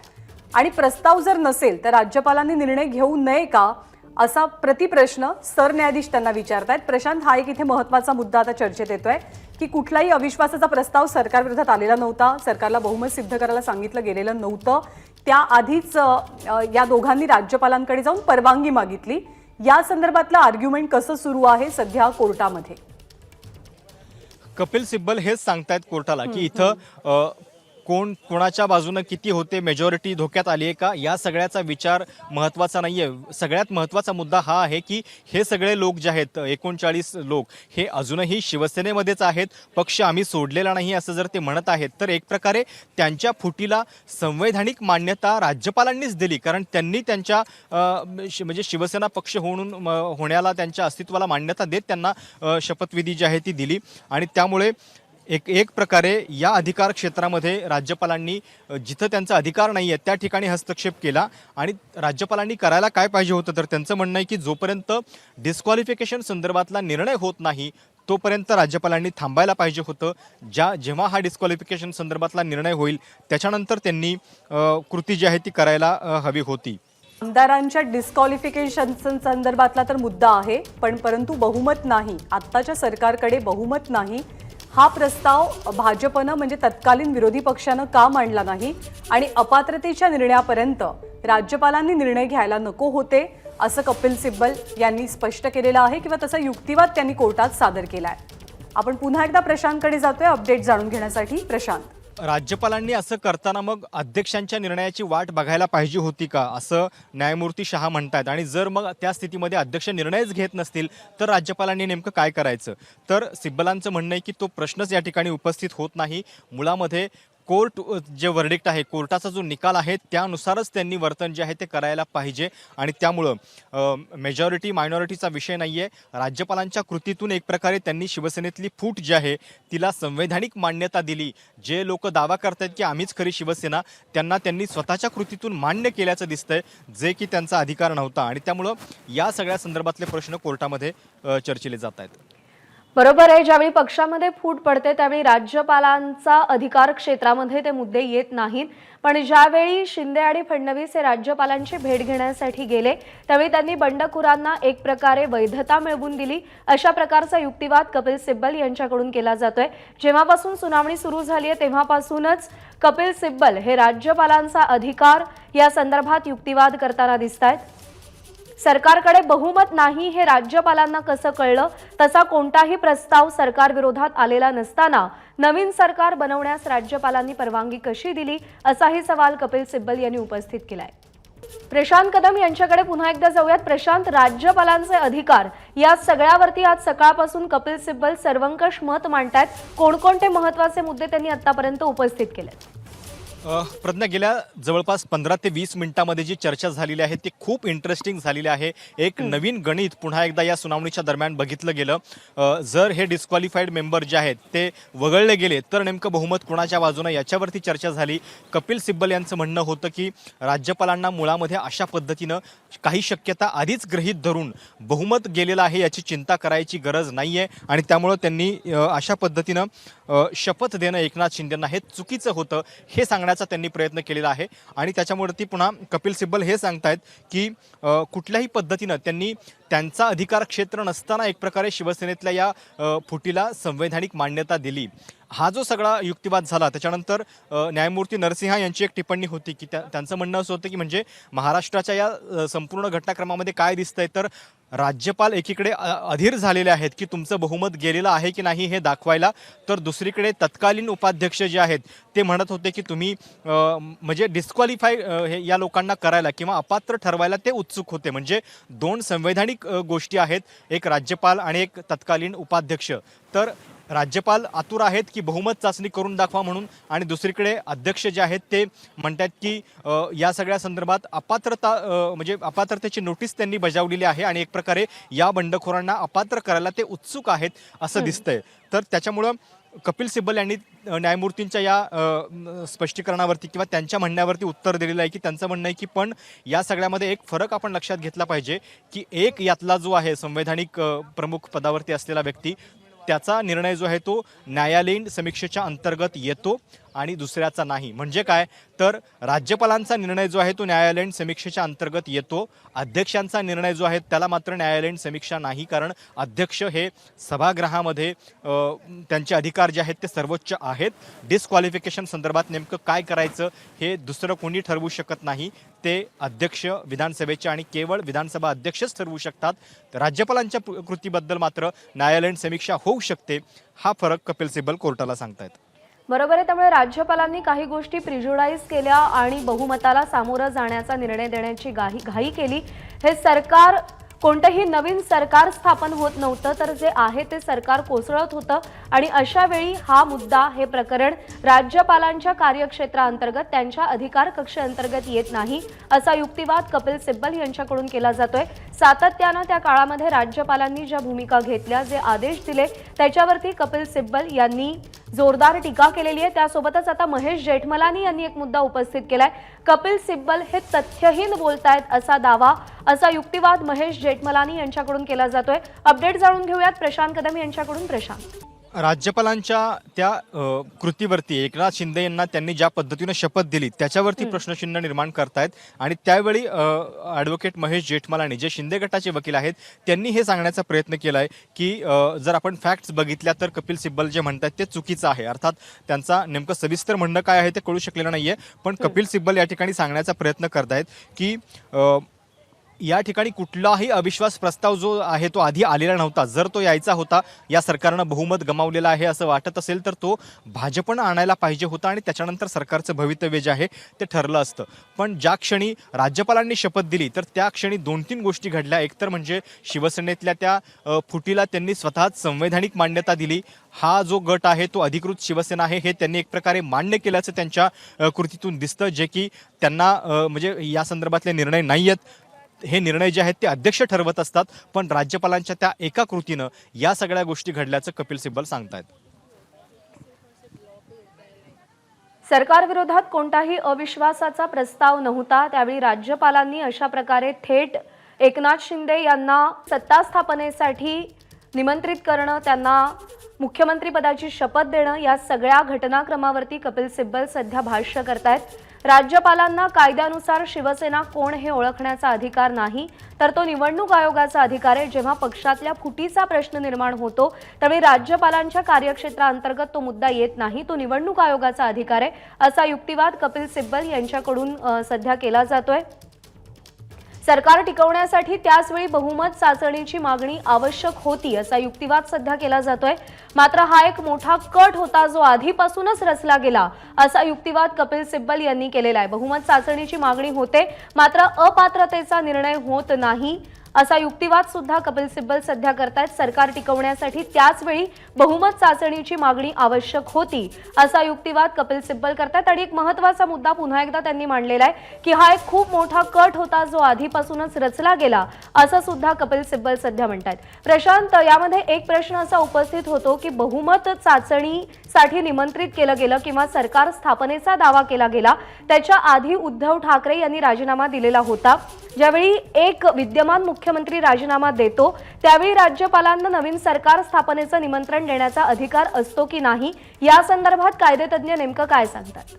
S1: आणि प्रस्ताव जर नसेल तर राज्यपालांनी निर्णय घेऊ नये का असा प्रतिप्रश्न सरन्यायाधीश त्यांना विचारतायत. प्रशांत, हा एक इथे महत्त्वाचा मुद्दा आता चर्चेत येतोय की कुठलाही अविश्वासाचा प्रस्ताव सरकारविरोधात आलेला नव्हता, सरकारला बहुमत सिद्ध करायला सांगितलं गेलेलं नव्हतं. त्याआधीच या दोघांनी राज्यपालांकडे जाऊन परवानगी मागितली. या संदर्भातलं आर्ग्युमेंट कसं सुरू आहे सध्या कोर्टामध्ये?
S2: कपिल सिब्बल हेच सांगतायत कोर्टाला की इथं कोणाच्या बाजूनं किती होते, मेजॉरिटी धोक्यात आली आहे का, या सगळ्याचा विचार महत्त्वाचा नाही आहे. सगळ्यात महत्त्वाचा मुद्दा हा आहे की हे सगळे लोक जे आहेत 39 लोक हे अजूनही शिवसेनेमध्येच आहेत, पक्ष आम्ही सोडलेला नाही असं जर ते म्हणत आहेत तर एक प्रकारे त्यांच्या फुटीला संवैधानिक मान्यता राज्यपालांनीच दिली. कारण त्यांनी त्यांच्या म्हणजे शिवसेना पक्ष होण्याला, त्यांच्या अस्तित्वाला मान्यता देत त्यांना शपथविधी जी आहे ती दिली. आणि त्यामुळे एक प्रकारे या अधिकार क्षेत्रामध्ये राज्यपालांनी जिथं त्यांचा अधिकार नाही आहे त्या ठिकाणी हस्तक्षेप केला. आणि राज्यपालांनी करायला काय पाहिजे होतं तर त्यांचं म्हणणं आहे की जोपर्यंत डिस्क्वालिफिकेशन संदर्भातला निर्णय होत नाही तोपर्यंत राज्यपालांनी थांबायला पाहिजे होतं. जेव्हा हा डिस्क्वालिफिकेशन संदर्भातला निर्णय होईल त्याच्यानंतर त्यांनी कृती जी आहे ती करायला हवी होती.
S1: आमदारांच्या डिस्क्वालिफिकेशन संदर्भातला तर मुद्दा आहे, परंतु बहुमत नाही, आत्ताच्या सरकारकडे बहुमत नाही हा प्रस्ताव भाजपनं म्हणजे तत्कालीन विरोधी पक्षानं का मांडला नाही आणि अपात्रतेच्या निर्णयापर्यंत राज्यपालांनी निर्णय घ्यायला नको होते असं कपिल सिब्बल यांनी स्पष्ट केलेलं आहे किंवा तसा युक्तिवाद त्यांनी कोर्टात सादर केलाय. आपण पुन्हा एकदा प्रशांतकडे जातोय अपडेट जाणून घेण्यासाठी. प्रशांत,
S2: राज्यपालांनी असं करताना मग अध्यक्षांच्या निर्णयाची वाट बघायला पाहिजे होती का असं न्यायमूर्ती शहा म्हणतात. आणि जर मग त्या स्थितीमध्ये अध्यक्ष निर्णयच घेत नसतील तर राज्यपालांनी नेमकं काय करायचं? तर सिब्बलांचं म्हणणं आहे की तो प्रश्नच या ठिकाणी उपस्थित होत नाही. मुळामध्ये कोर्ट जे वर्डिक्ट आहे, कोर्टाचा जो निकाल आहे त्यानुसारच त्यांनी वर्तन जे आहे ते करायला पाहिजे. आणि त्यामुळं मेजॉरिटी मायनॉरिटीचा विषय नाही आहे. राज्यपालांच्या कृतीतून एक प्रकारे त्यांनी शिवसेनेतली फूट जी आहे तिला संवैधानिक मान्यता दिली. जे लोक दावा करतात की आम्हीच खरी शिवसेना, त्यांनी स्वतःच्या कृतीतून मान्य केल्याचं दिसतंय, जे की त्यांचा अधिकार नव्हता. आणि त्यामुळं या सगळ्या संदर्भातले प्रश्न कोर्टामध्ये चर्चिले जात आहेत.
S3: बरोबर आहे. ज्यावेळी पक्षामध्ये फूट पडते त्यावेळी राज्यपालांचा अधिकार क्षेत्रामध्ये ते मुद्दे येत नाहीत, पण ज्यावेळी शिंदे आणि फडणवीस हे राज्यपालांची भेट घेण्यासाठी गेले त्यावेळी त्यांनी बंडखोरांना एक प्रकारे वैधता मिळवून दिली. अशा प्रकारचा युक्तिवाद कपिल सिब्बल यांच्याकडून केला जातोय. जेव्हापासून सुनावणी सुरू झाली आहे तेव्हापासूनच कपिल सिब्बल हे राज्यपालांचा अधिकार या संदर्भात युक्तिवाद करताना दिसतायत. सरकारकडे बहुमत नाही हे राज्यपालांना कसं कळलं? तसा कोणताही प्रस्ताव सरकार विरोधात आलेला नसताना नवीन सरकार बनवण्यास राज्यपालांनी परवानगी कशी दिली असाही सवाल कपिल सिब्बल यांनी उपस्थित केलाय. प्रशांत कदम यांच्याकडे पुन्हा एकदा जाऊयात. प्रशांत, राज्यपालांचे अधिकार या सगळ्यावरती आज सकाळपासून कपिल सिब्बल सर्वंकष मत मांडतायत. कोणकोणते महत्त्वाचे मुद्दे त्यांनी आतापर्यंत उपस्थित केलेत?
S2: प्रज्ञा, गेल्या जवळपास 15 ते 20 मिनिटांमध्ये जी चर्चा झालेली आहे ती खूप इंटरेस्टिंग झालेली आहे. एक नवीन गणित पुन्हा एकदा या सुनावणीच्या दरम्यान बघितलं गेलं. जर हे डिस्क्वालिफाईड मेंबर जे आहेत ते वगळले गेले तर नेमकं बहुमत कुणाच्या बाजूनं याच्यावरती चर्चा झाली. कपिल सिब्बल यांचं म्हणणं होतं की राज्यपालांना मुळामध्ये अशा पद्धतीनं काही शक्यता आधीच गृहीत धरून बहुमत गेलेलं आहे याची चिंता करायची गरज नाही आहे आणि त्यामुळं त्यांनी अशा पद्धतीनं शपथ देणं एकनाथ शिंदेंना हे चुकीचं होतं हे सांगण्याचा त्यांनी प्रयत्न केलेला आहे. आणि त्याच्यामुळेती पुन्हा कपिल सिब्बल हे सांगतायत की कुठल्याही पद्धतीनं त्यांनी त्यांचा अधिकार क्षेत्र नसताना एक प्रकारे शिवसेनेतल्या या फुटीला संवैधानिक मान्यता दिली. हा जो सगळा युक्तिवाद झाला त्याच्यानंतर न्यायमूर्ती नरसिंहा यांची एक टिप्पणी होती की त्यांचं म्हणणं असं होतं की म्हणजे महाराष्ट्राच्या या संपूर्ण घटनाक्रमामध्ये काय दिसतंय तर राज्यपाल एकीकडे अधीर झालेले आहेत की तुमचं बहुमत गेलेलं आहे की नाही हे दाखवायला, तर दुसरीकडे तत्कालीन उपाध्यक्ष जे आहेत ते म्हणत होते की तुम्ही म्हणजे डिस्क्वालिफाय या लोकांना करायला किंवा अपात्र ठरवायला ते उत्सुक होते. म्हणजे दोन संवैधानिक गोष्टी आहेत, एक राज्यपाल आणि एक तत्कालीन उपाध्यक्ष. तर राज्यपाल आतुर आहेत की बहुमत चाचणी करून दाखवा म्हणून आणि दुसरीकडे अध्यक्ष जे आहेत ते म्हणतात की या सगळ्या संदर्भात अपात्रता म्हणजे अपात्रतेची नोटीस त्यांनी बजावलेली आहे आणि एक प्रकारे या बंडखोरांना अपात्र करायला ते उत्सुक आहेत असं दिसतंय. तर त्याच्यामुळं कपिल सिब्बल यांनी न्यायमूर्तींच्या या स्पष्टीकरणावरती किंवा त्यांच्या म्हणण्यावरती उत्तर दिलेलं आहे की त्यांचं म्हणणं आहे की पण या सगळ्यामध्ये एक फरक आपण लक्षात घेतला पाहिजे की एक यातला जो आहे संवैधानिक प्रमुख पदावरती असलेला व्यक्ती त्याचा निर्णय जो आहे तो न्यायालयीन समीक्षेच्या अंतर्गत येतो आणि दुसऱ्याचा नाही. म्हणजे काय तर राज्यपालांचा निर्णय जो आहे तो न्यायालयीन समीक्षेच्या अंतर्गत येतो, अध्यक्षांचा निर्णय जो आहे त्याला मात्र न्यायालयीन समीक्षा नाही, कारण अध्यक्ष हे सभागृहामध्ये त्यांचे अधिकार जे आहेत ते सर्वोच्च आहेत. डिस्क्वालिफिकेशन संदर्भात नेमकं काय करायचं हे दुसरं कोणी ठरवू शकत नाही, ते अध्यक्ष विधानसभेचे आणि केवळ विधानसभा अध्यक्षच ठरवू शकतात. राज्यपालांच्या कृतीबद्दल मात्र न्यायालयीन समीक्षा होऊ शकते. हा फरक कपिल सिब्बल कोर्टाला सांगतायत.
S3: बरोबर आहे. त्यामुळे राज्यपालांनी काही गोष्टी प्रिज्युडाईज केल्या आणि बहुमताला सामोरं जाण्याचा निर्णय देण्याची घाई केली. हे सरकार कोणतंही नवीन सरकार स्थापन होत नव्हतं, तर जे आहे ते सरकार कोसळत होतं आणि अशा वेळी हा मुद्दा, हे प्रकरण राज्यपालांच्या कार्यक्षेत्राअंतर्गत त्यांच्या अधिकार कक्षेअंतर्गत येत नाही असा युक्तिवाद कपिल सिब्बल यांच्याकडून केला जातोय. सातत्यानं त्या काळामध्ये राज्यपालांनी ज्या भूमिका घेतल्या, जे आदेश दिले त्याच्यावरती कपिल सिब्बल यांनी जोरदार टीका केलेली आहे. त्यासोबतच आता महेश जेठमलानी यांनी एक मुद्दा उपस्थित केलाय. कपिल सिब्बल हे तथ्यहीन बोलतायत असा दावा, असा युक्तिवाद महेश जेठमलानी यांच्याकडून केला जातोय. अपडेट जाणून घेऊयात प्रशांत कदम यांच्याकडून. प्रशांत,
S2: राज्यपालांच्या त्या कृतीवरती एकनाथ शिंदे यांना त्यांनी ज्या पद्धतीनं शपथ दिली त्याच्यावरती प्रश्नचिन्ह निर्माण करतायत आणि त्यावेळी ॲडव्होकेट महेश जेठमलानी जे शिंदे गटाचे वकील आहेत त्यांनी हे सांगण्याचा प्रयत्न केला आहे की जर आपण फॅक्ट्स बघितल्या तर कपिल सिब्बल जे म्हणतात ते चुकीचं आहे. अर्थात त्यांचा नेमकं सविस्तर म्हणणं काय आहे ते कळू शकलेलं नाहीये, पण कपिल सिब्बल या ठिकाणी सांगण्याचा प्रयत्न करतायत की या ठिकाणी कुठलाही अविश्वास प्रस्ताव जो आहे तो आधी आलेला नव्हता. जर तो यायचा होता, या सरकारनं बहुमत गमावलेलं आहे असं वाटत असेल तर तो भाजपनं आणायला पाहिजे होता आणि त्याच्यानंतर सरकारचं भवितव्य जे आहे ते ठरलं असतं. पण ज्या क्षणी राज्यपालांनी शपथ दिली तर त्या क्षणी 2-3 गोष्टी घडल्या. एकतर म्हणजे शिवसेनेतल्या त्या फुटीला त्यांनी स्वतःच संवैधानिक मान्यता दिली. हा जो गट आहे तो अधिकृत शिवसेना आहे हे त्यांनी एक प्रकारे मान्य केल्याचं त्यांच्या कृतीतून दिसतं, जे की त्यांना म्हणजे या संदर्भातले निर्णय नाही आहेत. हे निर्णय जे आहेत ते अध्यक्ष ठरवत असतात, पण राज्यपालांच्या त्या एका कृतीनं या सगळ्या गोष्टी घडल्याचं कपिल सिब्बल सांगतायत.
S3: सरकारविरोधात कोणताही अविश्वासाचा प्रस्ताव नव्हता. त्यावेळी राज्यपालांनी अशा प्रकारे थेट एकनाथ शिंदे यांना सत्ता स्थापनेसाठी निमंत्रित करणं, त्यांना मुख्यमंत्रीपदाची शपथ देणं, या सगळ्या घटनाक्रमावरती कपिल सिब्बल सध्या भाष्य करतायत. राज्यपालांना कायद्यानुसार शिवसेना कोण हे ओळखण्याचा अधिकार नाही, तर तो निवडणूक आयोगाचा अधिकार आहे. जेव्हा पक्षातल्या फुटीचा प्रश्न निर्माण होतो त्यावेळी राज्यपालांच्या कार्यक्षेत्राअंतर्गत तो मुद्दा येत नाही, तो निवडणूक आयोगाचा अधिकार आहे असा युक्तिवाद कपिल सिब्बल यांच्याकडून सध्या केला जातोय. सरकार टिकवण्यासाठी त्याचवेळी बहुमत चाचणीची मागणी आवश्यक होती असा युक्तिवाद सध्या केला जातोय. मात्र हा एक मोठा कट होता जो आधीपासूनच रचला गेला असा युक्तिवाद कपिल सिब्बल यांनी केलेला आहे. बहुमत चाचणीची मागणी होते, मात्र अपात्रतेचा निर्णय होत नाही असा युक्तिवाद सुद्धा कपिल सिब्बल सध्या करतायत। सरकार टिकवण्यासाठी त्याच वेळी बहुमत चाचणीची मागणी आवश्यक होती असा युक्तिवाद कपिल सिब्बल करतायत। आणि एक महत्त्वाचा मुद्दा पुन्हा एकदा त्यांनी मांडलेला आहे की हा एक खूप मोठा कट होता जो आधीपासूनच रचला गेला असं सुद्धा कपिल सिब्बल सध्या म्हणतात। प्रशांत, यामध्ये एक प्रश्न असा उपस्थित होतो की बहुमत चाचणीसाठी निमंत्रित केलं गेलं किंवा सरकार स्थापनेचा दावा केला गेला त्याच्या आधी उद्धव ठाकरे यांनी राजीनामा दिलेला होता। ज्यावेळी एक विद्यमान मुख्यमंत्री राजीनामा देतो त्यावेळी राज्यपालांना नवीन सरकार स्थापनेचं निमंत्रण देण्याचा अधिकार असतो की नाही या संदर्भात कायदेतज्ञ नेमकं काय सांगतात?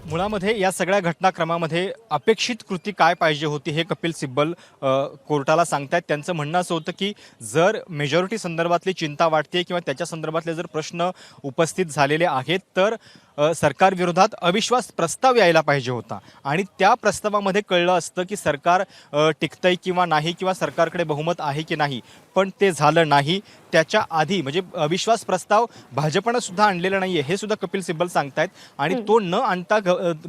S2: मुळामध्ये या सगळ्या घटनाक्रमामध्ये अपेक्षित कृती काय पाहिजे होती हे कपिल सिब्बल कोर्टाला सांगतायत। त्यांचं म्हणणं असं होतं की जर मेजॉरिटी संदर्भातली चिंता वाटते किंवा त्याच्या संदर्भातले जर प्रश्न उपस्थित झालेले आहेत तर सरकारविरोधात अविश्वास प्रस्ताव यायला पाहिजे होता आणि त्या प्रस्तावामध्ये कळलं असतं की सरकार टिकतंय किंवा नाही किंवा सरकारकडे बहुमत आहे की नाही, पण ते झालं नाही। त्याच्या आधी म्हणजे अविश्वास प्रस्ताव भाजपनं सुद्धा आणलेला नाहीये हे सुद्धा कपिल सिब्बल सांगतायत आणि तो न आणता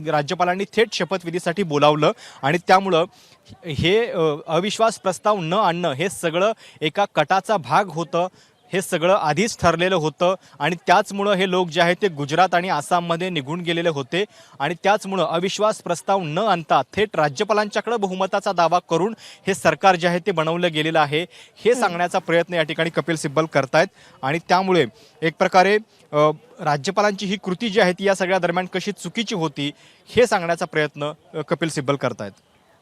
S2: राज्यपालांनी थेट शपथविधीसाठी बोलावलं आणि त्यामुळं हे अविश्वास प्रस्ताव न आणणं हे सगळं एका कटाचा भाग होतं। हे सगळं आधीच ठरलेलं होतं आणि त्याचमुळं हे लोक जे आहेत ते गुजरात आणि आसाममध्ये निघून गेलेले होते आणि त्याचमुळं अविश्वास प्रस्ताव न आणता थेट राज्यपालांच्याकडे बहुमताचा दावा करून हे सरकार जे आहे ते बनवलं गेलेलं आहे हे सांगण्याचा प्रयत्न या ठिकाणी कपिल सिब्बल करतायत आणि त्यामुळे एक प्रकारे राज्यपालांची ही कृती जी आहे ती या सगळ्या दरम्यान कशी चुकीची होती हे सांगण्याचा प्रयत्न कपिल सिब्बल करतायत।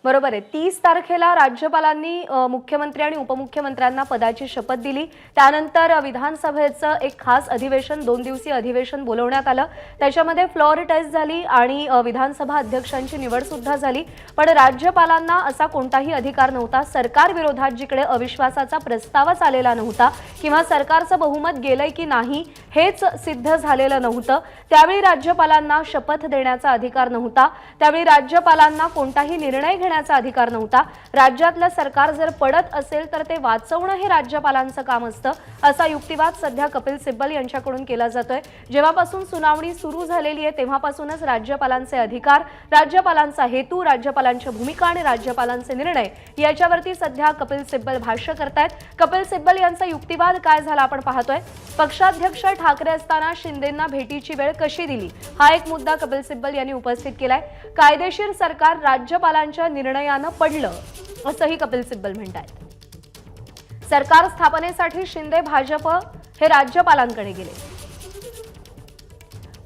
S3: बरोबर आहे। 30 तारखेला राज्यपालांनी मुख्यमंत्री आणि उपमुख्यमंत्र्यांना पदाची शपथ दिली। त्यानंतर विधानसभेचं एक खास अधिवेशन 2 दिवसीय अधिवेशन बोलवण्यात आलं। त्याच्यामध्ये फ्लोअर टेस्ट झाली आणि विधानसभा अध्यक्षांची निवड सुद्धा झाली। पण राज्यपालांना असा कोणताही अधिकार नव्हता। सरकार विरोधात जिकडे अविश्वासाचा प्रस्तावच आलेला नव्हता किंवा सरकारचं बहुमत गेलंय की नाही हेच सिद्ध झालेलं नव्हतं त्यावेळी राज्यपालांना शपथ देण्याचा अधिकार नव्हता। त्यावेळी राज्यपालांना कोणताही निर्णय घेण्याचा अधिकार नव्हता। राज्यातलं सरकार जर पडत असेल तर ते वाचवणं हे राज्यपालांचं काम असतं असा युक्तिवाद सध्या कपिल सिब्बल यांच्याकडून केला जातोय। जेव्हापासून सुनावणी सुरू झालेली आहे तेव्हापासूनच राज्यपालांचे अधिकार, राज्यपालांचा हेतू, राज्यपालांची भूमिका आणि राज्यपालांचे निर्णय याच्यावरती सध्या कपिल सिब्बल भाष्य करतायत। कपिल सिब्बल यांचा युक्तिवाद काय झाला आपण पाहतोय। पक्षाध्यक्ष ठाकरे असताना शिंदेंना भेटीची वेळ कशी दिली हा एक मुद्दा कपिल सिब्बल यांनी उपस्थित केलाय। कायदेशीर सरकार राज्यपालांच्या निर्णयानं पडलं असंही कपिल सिब्बल म्हणतात। सरकार स्थापनेसाठी शिंदे भाजप हे राज्यपालांकडे गेले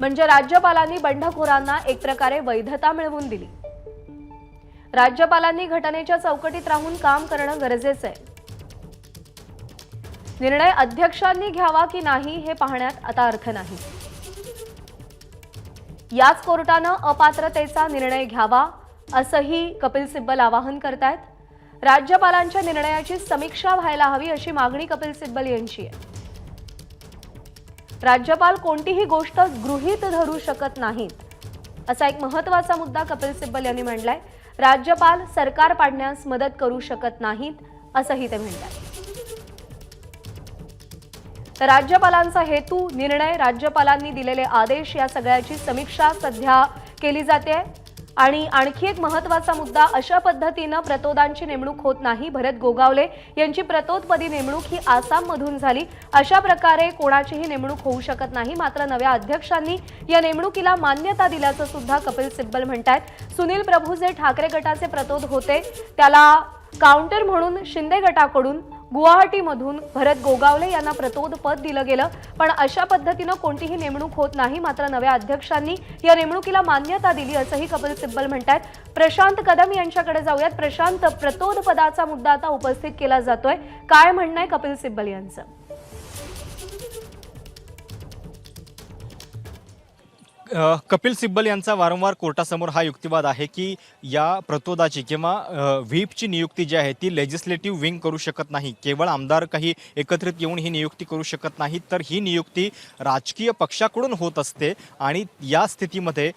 S3: म्हणजे राज्यपालांनी बंडखोरांना एक प्रकारे वैधता मिळवून दिली। राज्यपालांनी घटनेच्या चौकटीत राहून काम करणं गरजेचं आहे। निर्णय अध्यक्षांनी घ्यावा की नाही हे पाहण्यात आता अर्थ नाही। याच कोर्टानं अपात्रतेचा निर्णय घ्यावा असंही कपिल सिब्बल आवाहन करतायत। राज्यपालांच्या निर्णयाची समीक्षा व्हायला हवी अशी मागणी कपिल सिब्बल यांची आहे। राज्यपाल कोणतीही गोष्ट गृहीत धरू शकत नाहीत असा एक महत्त्वाचा मुद्दा कपिल सिब्बल यांनी मांडलाय। राज्यपाल सरकार पाडण्यास मदत करू शकत नाहीत असंही ते म्हणतात। राज्यपालांचा हेतू, निर्णय, राज्यपालांनी दिलेले आदेश या सगळ्याची समीक्षा सध्या केली जाते आणि आणखी एक महत्त्वाचा मुद्दा, अशा पद्धतीनं प्रतोदांची नेमणूक होत नाही। भरत गोगावले यांची प्रतोदपदी नेमणूक ही आसाममधून झाली। अशा प्रकारे कोणाचीही नेमणूक होऊ शकत नाही। मात्र नव्या अध्यक्षांनी या नेमणुकीला मान्यता दिल्याचं सुद्धा कपिल सिब्बल म्हणतात। सुनील प्रभू जे ठाकरे गटाचे प्रतोद होते त्याला काउंटर म्हणून शिंदे गटाकडून गुवाहाटीमधून भरत गोगावले यांना प्रतोद पद दिलं गेलं, पण अशा पद्धतीनं कोणतीही नेमणूक होत नाही। मात्र नव्या अध्यक्षांनी या नेमणुकीला मान्यता दिली असंही कपिल सिब्बल म्हणतात। प्रशांत कदम यांच्याकडे जाऊयात। प्रशांत, प्रतोद पदाचा मुद्दा आता उपस्थित केला जातोय, काय म्हणणं आहे कपिल सिब्बल यांचं?
S2: कपिल सिब्बल यांचा वारंवार कोर्टासमोर हा युक्तिवाद आहे की या प्रतोदाची किंवा व्हीपची नियुक्ती जी आहे ती लेजिस्लेटिव्ह विंग करू शकत नाही। केवळ आमदार काही एकत्रित येऊन ही नियुक्ती करू शकत नाहीत, तर ही नियुक्ती राजकीय पक्षाकडून होत असते आणि या स्थितीमध्ये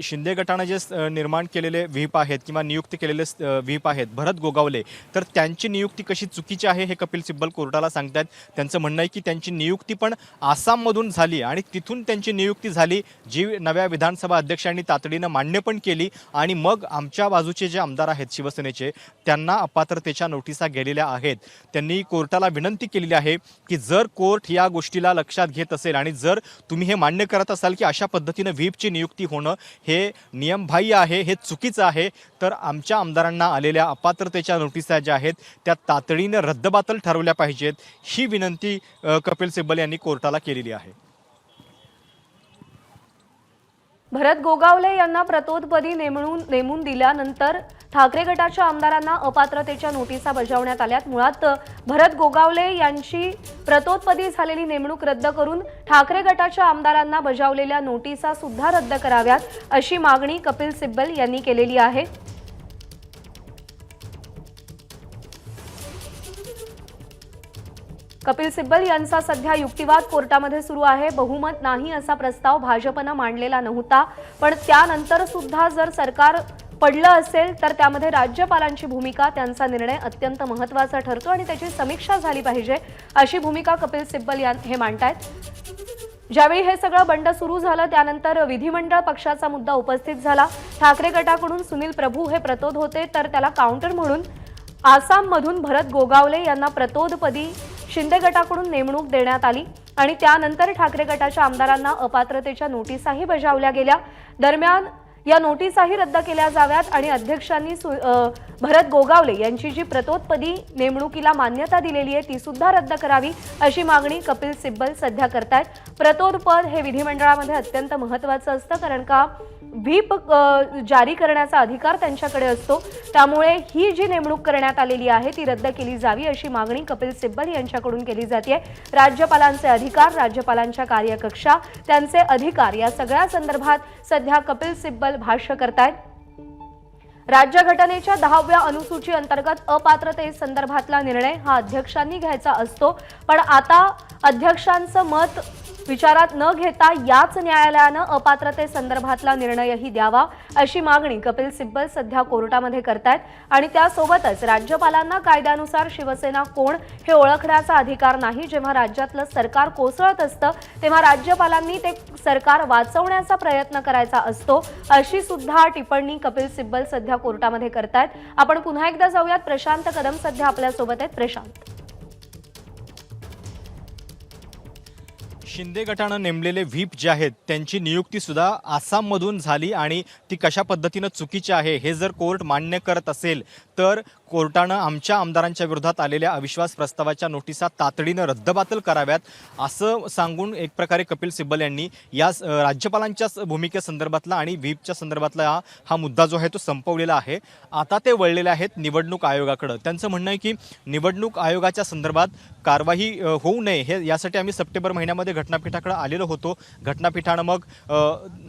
S2: शिंदे गटाने जे निर्माण केलेले व्हीप आहेत किंवा नियुक्ती केलेले व्हीप आहेत भरत गोगावले, तर त्यांची नियुक्ती कशी चुकीची आहे हे कपिल सिब्बल कोर्टाला सांगतात। त्यांचं म्हणणं आहे की त्यांची नियुक्ती पण आसाममधून झाली आणि तिथून त्यांची नियुक्ती झाली जी नव्या विधानसभा अध्यक्षांनी तातडीनं मान्य पण केली आणि मग आमच्या बाजूचे जे आमदार आहेत शिवसेनेचे त्यांना अपात्रतेच्या नोटिसा गेलेल्या आहेत. त्यांनी कोर्टाला विनंती केलेली आहे की जर कोर्ट या गोष्टीला लक्षात घेत असेल आणि जर तुम्ही हे मान्य करत असाल की अशा पद्धतीनं व्हीपची नियुक्ती होणं हे नियमबाह्य आहे, हे चुकीचं आहे, तर आमच्या आमदारांना आलेल्या अपात्रतेच्या नोटिसा ज्या आहेत त्या तातडीनं रद्दबातल ठरवल्या पाहिजेत. ही विनंती कपिल सिब्बल यांनी कोर्टाला केलेली आहे.
S3: भरत गोगावले यांना प्रतोदपदी नेमून दिल्यानंतर ठाकरे गटाच्या आमदारांना अपात्रतेच्या नोटिसा बजावण्यात आल्यात. मुळात भरत गोगावले यांची प्रतोदपदी झालेली नेमणूक रद्द करून ठाकरे गटाच्या आमदारांना बजावलेल्या नोटिसा सुद्धा रद्द कराव्यात अशी मागणी कपिल सिब्बल यांनी केलेली आहे. कपिल सिब्बल यांचा सध्या युक्तिवाद कोर्टामध्ये सुरू आहे. बहुमत नाही असा प्रस्ताव भाजपनं मांडलेला नव्हता, पण त्यानंतर सुद्धा जर सरकार पडलं असेल तर त्यामध्ये राज्यपालांची भूमिका, त्यांचा निर्णय अत्यंत महत्त्वाचा ठरतो आणि त्याची समीक्षा झाली पाहिजे अशी भूमिका कपिल सिब्बल हे मांडतायत. ज्यावेळी हे सगळं बंड सुरू झालं त्यानंतर विधिमंडळ पक्षाचा मुद्दा उपस्थित झाला. ठाकरे गटाकडून सुनील प्रभू हे प्रतोद होते, तर त्याला काउंटर म्हणून आसाममधून भरत गोगावले यांना प्रतोदपदी शिंदे गटाकडून नेमणूक देण्यात आली आणि त्यानंतर ठाकरे गटाच्या आमदारांना अपात्रतेच्या नोटिसाही बजावल्या गेल्या. दरम्यान या नोटिसाही रद्द केल्या जाव्यात आणि अध्यक्षांनी भरत गोगावले यांची जी प्रतोदपदी नेमणुकीला मान्यता दिलेली आहे ती सुद्धा रद्द करावी अशी मागणी कपिल सिब्बल सध्या करतायत. प्रतोदपद हे विधिमंडळामध्ये अत्यंत महत्त्वाचं असतं, कारण का व्हीप जारी करण्याचा अधिकार त्यांच्याकडे असतो. त्यामुळे ही जी नेमणूक करण्यात आलेली आहे ती रद्द केली जावी अशी मागणी कपिल सिब्बल यांच्याकडून केली जाते. राज्यपालांचे अधिकार, राज्यपालांच्या कार्यकक्षा, त्यांचे अधिकार या सगळ्या संदर्भात सध्या कपिल सिब्बल भाष्य करतायत. राज्यघटनेच्या 10व्या अनुसूची अंतर्गत अपात्रतेसंदर्भातला निर्णय हा अध्यक्षांनी घ्यायचा असतो, पण आता अध्यक्षांचं मत विचारात न घेता याच न्यायालयानं अपात्रतेसंदर्भातला निर्णयही द्यावा अशी मागणी कपिल सिब्बल सध्या कोर्टामध्ये करतायत. आणि त्यासोबतच राज्यपालांना कायद्यानुसार शिवसेना कोण हे ओळखण्याचा अधिकार नाही. जेव्हा राज्यातलं सरकार कोसळत असतं तेव्हा राज्यपालांनी ते सरकार वाचवण्याचा प्रयत्न करायचा असतो अशी सुद्धा टिप्पणी कपिल सिब्बल सध्या कोर्टामध्ये करतायत. आपण पुन्हा एकदा जाऊयात. प्रशांत कदम सध्या आपल्यासोबत आहेत. प्रशांत,
S2: शिंदे गटानं नेमलेले व्हीप जे आहेत त्यांची नियुक्ती सुद्धा आसाममधून झाली आणि ती कशा पद्धतीनं चुकीची आहे हे जर कोर्ट मान्य करत असेल तर कोर्टानं आमच्या आमदारांच्या विरोधात आलेल्या अविश्वास प्रस्तावाच्या नोटिसा तातडीनं रद्दबातल कराव्यात असं सांगून एक प्रकारे कपिल सिब्बल यांनी या राज्यपालांच्या भूमिकेसंदर्भातला आणि व्हीपच्या संदर्भातला हा मुद्दा जो आहे तो संपवलेला आहे. आता ते वळलेले आहेत निवडणूक आयोगाकडे. त्यांचं म्हणणं आहे की निवडणूक आयोगाच्या संदर्भात कारवाई होऊ नये हे यासाठी आम्ही सप्टेंबर महिन्यामध्ये घटनापीठाकडे आलेलो होतो. घटनापीठानं मग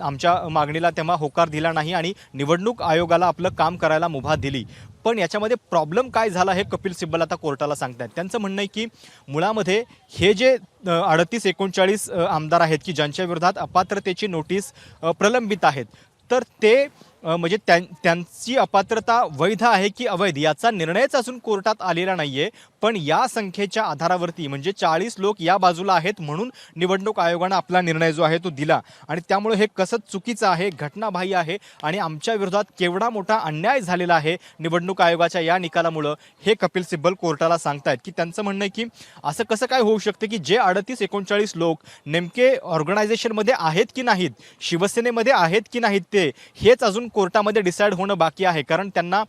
S2: आमच्या मागणीला तेव्हा होकार दिला नाही आणि निवडणूक आयोगाला आपलं काम करायला मुभा दिली. पण याच्यामध्ये प्रॉब्लेम काय झाला हे कपिल सिब्बल आता कोर्टाला सांगतायत. त्यांचं म्हणणं आहे की मुळामध्ये हे जे 38-39 आमदार आहेत की ज्यांच्या विरोधात अपात्रतेची नोटीस प्रलंबित आहेत तर ते म्हणजे त्यांची अपात्रता वैध आहे की अवैध याचा निर्णयच अजून कोर्टात आलेला नाहीये. पण या संख्येच्या आधारावरती म्हणजे 40 लोक या बाजूला आहेत म्हणून निवडणूक आयोगानं आपला निर्णय जो आहे तो दिला आणि त्यामुळे हे कसं चुकीचं आहे, घटनाबाह्य आहे आणि आमच्या विरोधात केवढा मोठा अन्याय झालेला आहे निवडणूक आयोगाच्या या निकालामुळं हे कपिल सिब्बल कोर्टाला सांगतायत. की त्यांचं म्हणणं आहे की असं कसं काय होऊ शकतं की जे 38-39 लोक नेमके ऑर्गनायझेशनमध्ये आहेत की नाहीत, शिवसेनेमध्ये आहेत की नाहीत, ते हेच अजून कोर्टामध्ये डिसाईड होणं बाकी आहे. कारण त्यांना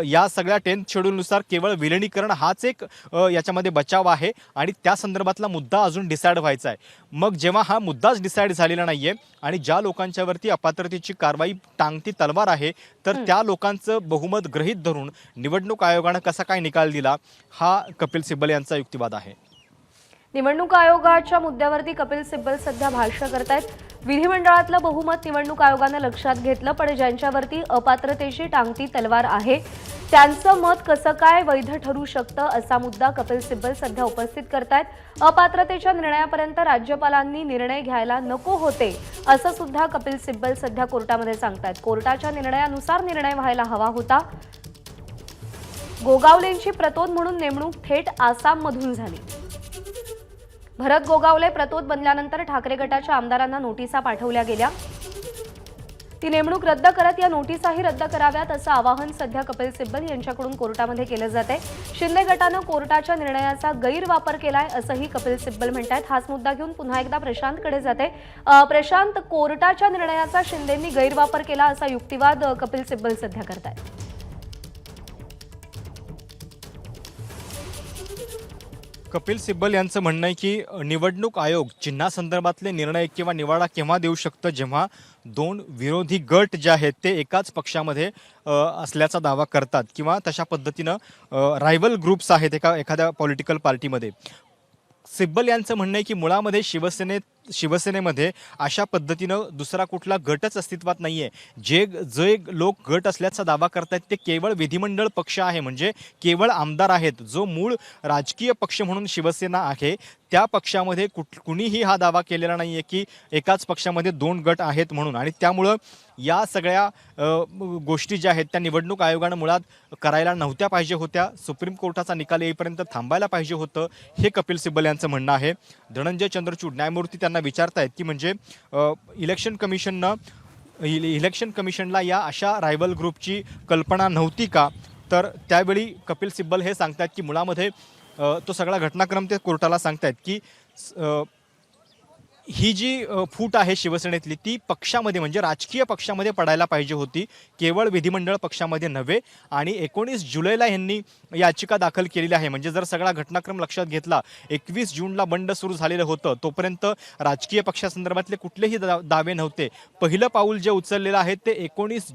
S2: या सगळ्या 10th शेड्यूलनुसार केवळ विलिनीकरण हाच एक याच्यामध्ये बचाव आहे आणि त्या संदर्भातला मुद्दा अजून डिसाईड व्हायचा आहे. मग जेव्हा हा मुद्दाच डिसाईड झालेला नाहीये आणि ज्या लोकांच्यावरती अपात्रतेची कारवाई टांगती तलवार आहे तर त्या लोकांचं बहुमत गृहीत धरून निवडणूक आयोगानं कसा काय निकाल दिला हा कपिल सिब्बल यांचा युक्तिवाद आहे.
S3: निवडणूक आयोगाच्या मुद्द्यावरती कपिल सिब्बल सध्या भाष्य करतायत. विधिमंडळातलं बहुमत निवडणूक आयोगानं लक्षात घेतलं, पण ज्यांच्यावरती अपात्रतेची टांगती तलवार आहे त्यांचं मत कसं काय वैध ठरू शकतं असा मुद्दा कपिल सिब्बल सध्या उपस्थित करतायत. अपात्रतेच्या निर्णयापर्यंत राज्यपालांनी निर्णय घ्यायला नको होते असं सुद्धा कपिल सिब्बल सध्या कोर्टामध्ये सांगतायत. कोर्टाच्या निर्णयानुसार निर्णय व्हायला हवा होता. गोगावलेंची प्रतोद म्हणून नेमणूक थेट आसाममधून झाली. भरत गोगावले प्रतोद बनल्यानंतर ठाकरे गटाच्या आमदारांना नोटिसा पाठवल्या गेल्या. ती नेमणूक रद्द करत या नोटिसाही रद्द कराव्यात असं आवाहन सध्या कपिल सिब्बल यांच्याकडून कोर्टामध्ये केलं जाते। शिंदे गटानं कोर्टाच्या निर्णयाचा गैरवापर केलाय असंही कपिल सिब्बल म्हणतात। हाच मुद्दा घेऊन पुन्हा एकदा प्रशांतकडे जाते। प्रशांत, कोर्टाच्या निर्णयाचा शिंदेंनी गैरवापर केला असा युक्तिवाद कपिल सिब्बल सध्या करतायत।
S2: कपिल सिब्बल यांचं म्हणणं आहे की निवडणूक आयोग चिन्हासंदर्भातले निर्णय किंवा निवाडा केव्हा देऊ शकतं, जेव्हा दोन विरोधी गट जे आहेत ते एकाच पक्षामध्ये असल्याचा दावा करतात किंवा तशा पद्धतीनं रायव्हल ग्रुप्स आहेत एखाद्या पॉलिटिकल पार्टीमध्ये। सिब्बल यांचं म्हणणं आहे की मुळामध्ये शिवसेनेमध्ये अशा पद्धतीनं दुसरा कुठला गटच अस्तित्वात नाहीये। जे लोक गट असल्याचा दावा करतायत ते केवळ विधिमंडळ पक्ष आहे, म्हणजे केवळ आमदार आहेत। जो मूळ राजकीय पक्ष म्हणून शिवसेना आहे त्या पक्षामध्ये कुणीही हा दावा केलेला नाहीये की एकाच पक्षामध्ये दोन गट आहेत म्हणून। आणि त्यामुळं या सगळ्या गोष्टी ज्या आहेत त्या निवडणूक आयोगानं मुळात करायला नव्हत्या पाहिजे होत्या। सुप्रीम कोर्टाचा निकाल येईपर्यंत थांबायला पाहिजे होतं, हे कपिल सिब्बल यांचं म्हणणं आहे। धनंजय चंद्रचूड न्यायमूर्ती त्यांना विचारतायत की म्हणजे इलेक्शन कमिशनला या अशा रायव्हल ग्रुपची कल्पना नव्हती का? तर त्यावेळी कपिल सिब्बल हे सांगतात की मुळामध्ये तो सगळा घटनाक्रम ते कोर्टाला सांगतायत की ही जी फूट आहे शिवसेनेतली ती पक्षामध्ये म्हणजे राजकीय पक्षामध्ये पडायला पाहिजे होती, केवळ विधिमंडळ पक्षामध्ये नव्हे। आणि 19 जुलैला यांनी याचिका दाखल केलेली आहे। म्हणजे जर सगळा घटनाक्रम लक्षात घेतला, 21 जूनला बंड सुरू झालेलं होतं, तोपर्यंत राजकीय पक्षासंदर्भातले कुठलेही दावे नव्हते। पहिलं पाऊल जे उचललेलं आहे ते 19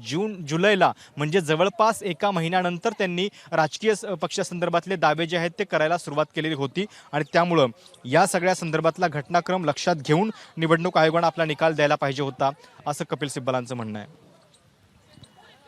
S2: जुलैला म्हणजे जवळपास एका महिन्यानंतर त्यांनी राजकीय पक्षासंदर्भातले दावे जे आहेत ते करायला सुरुवात केलेली होती। आणि त्यामुळं या सगळ्या संदर्भातला घटनाक्रम लक्षात घेऊन निवडणूक आयोगाने आपला निकाल द्यायला पाहिजे होता, असं कपिल सिब्बलांचं म्हणणं आहे।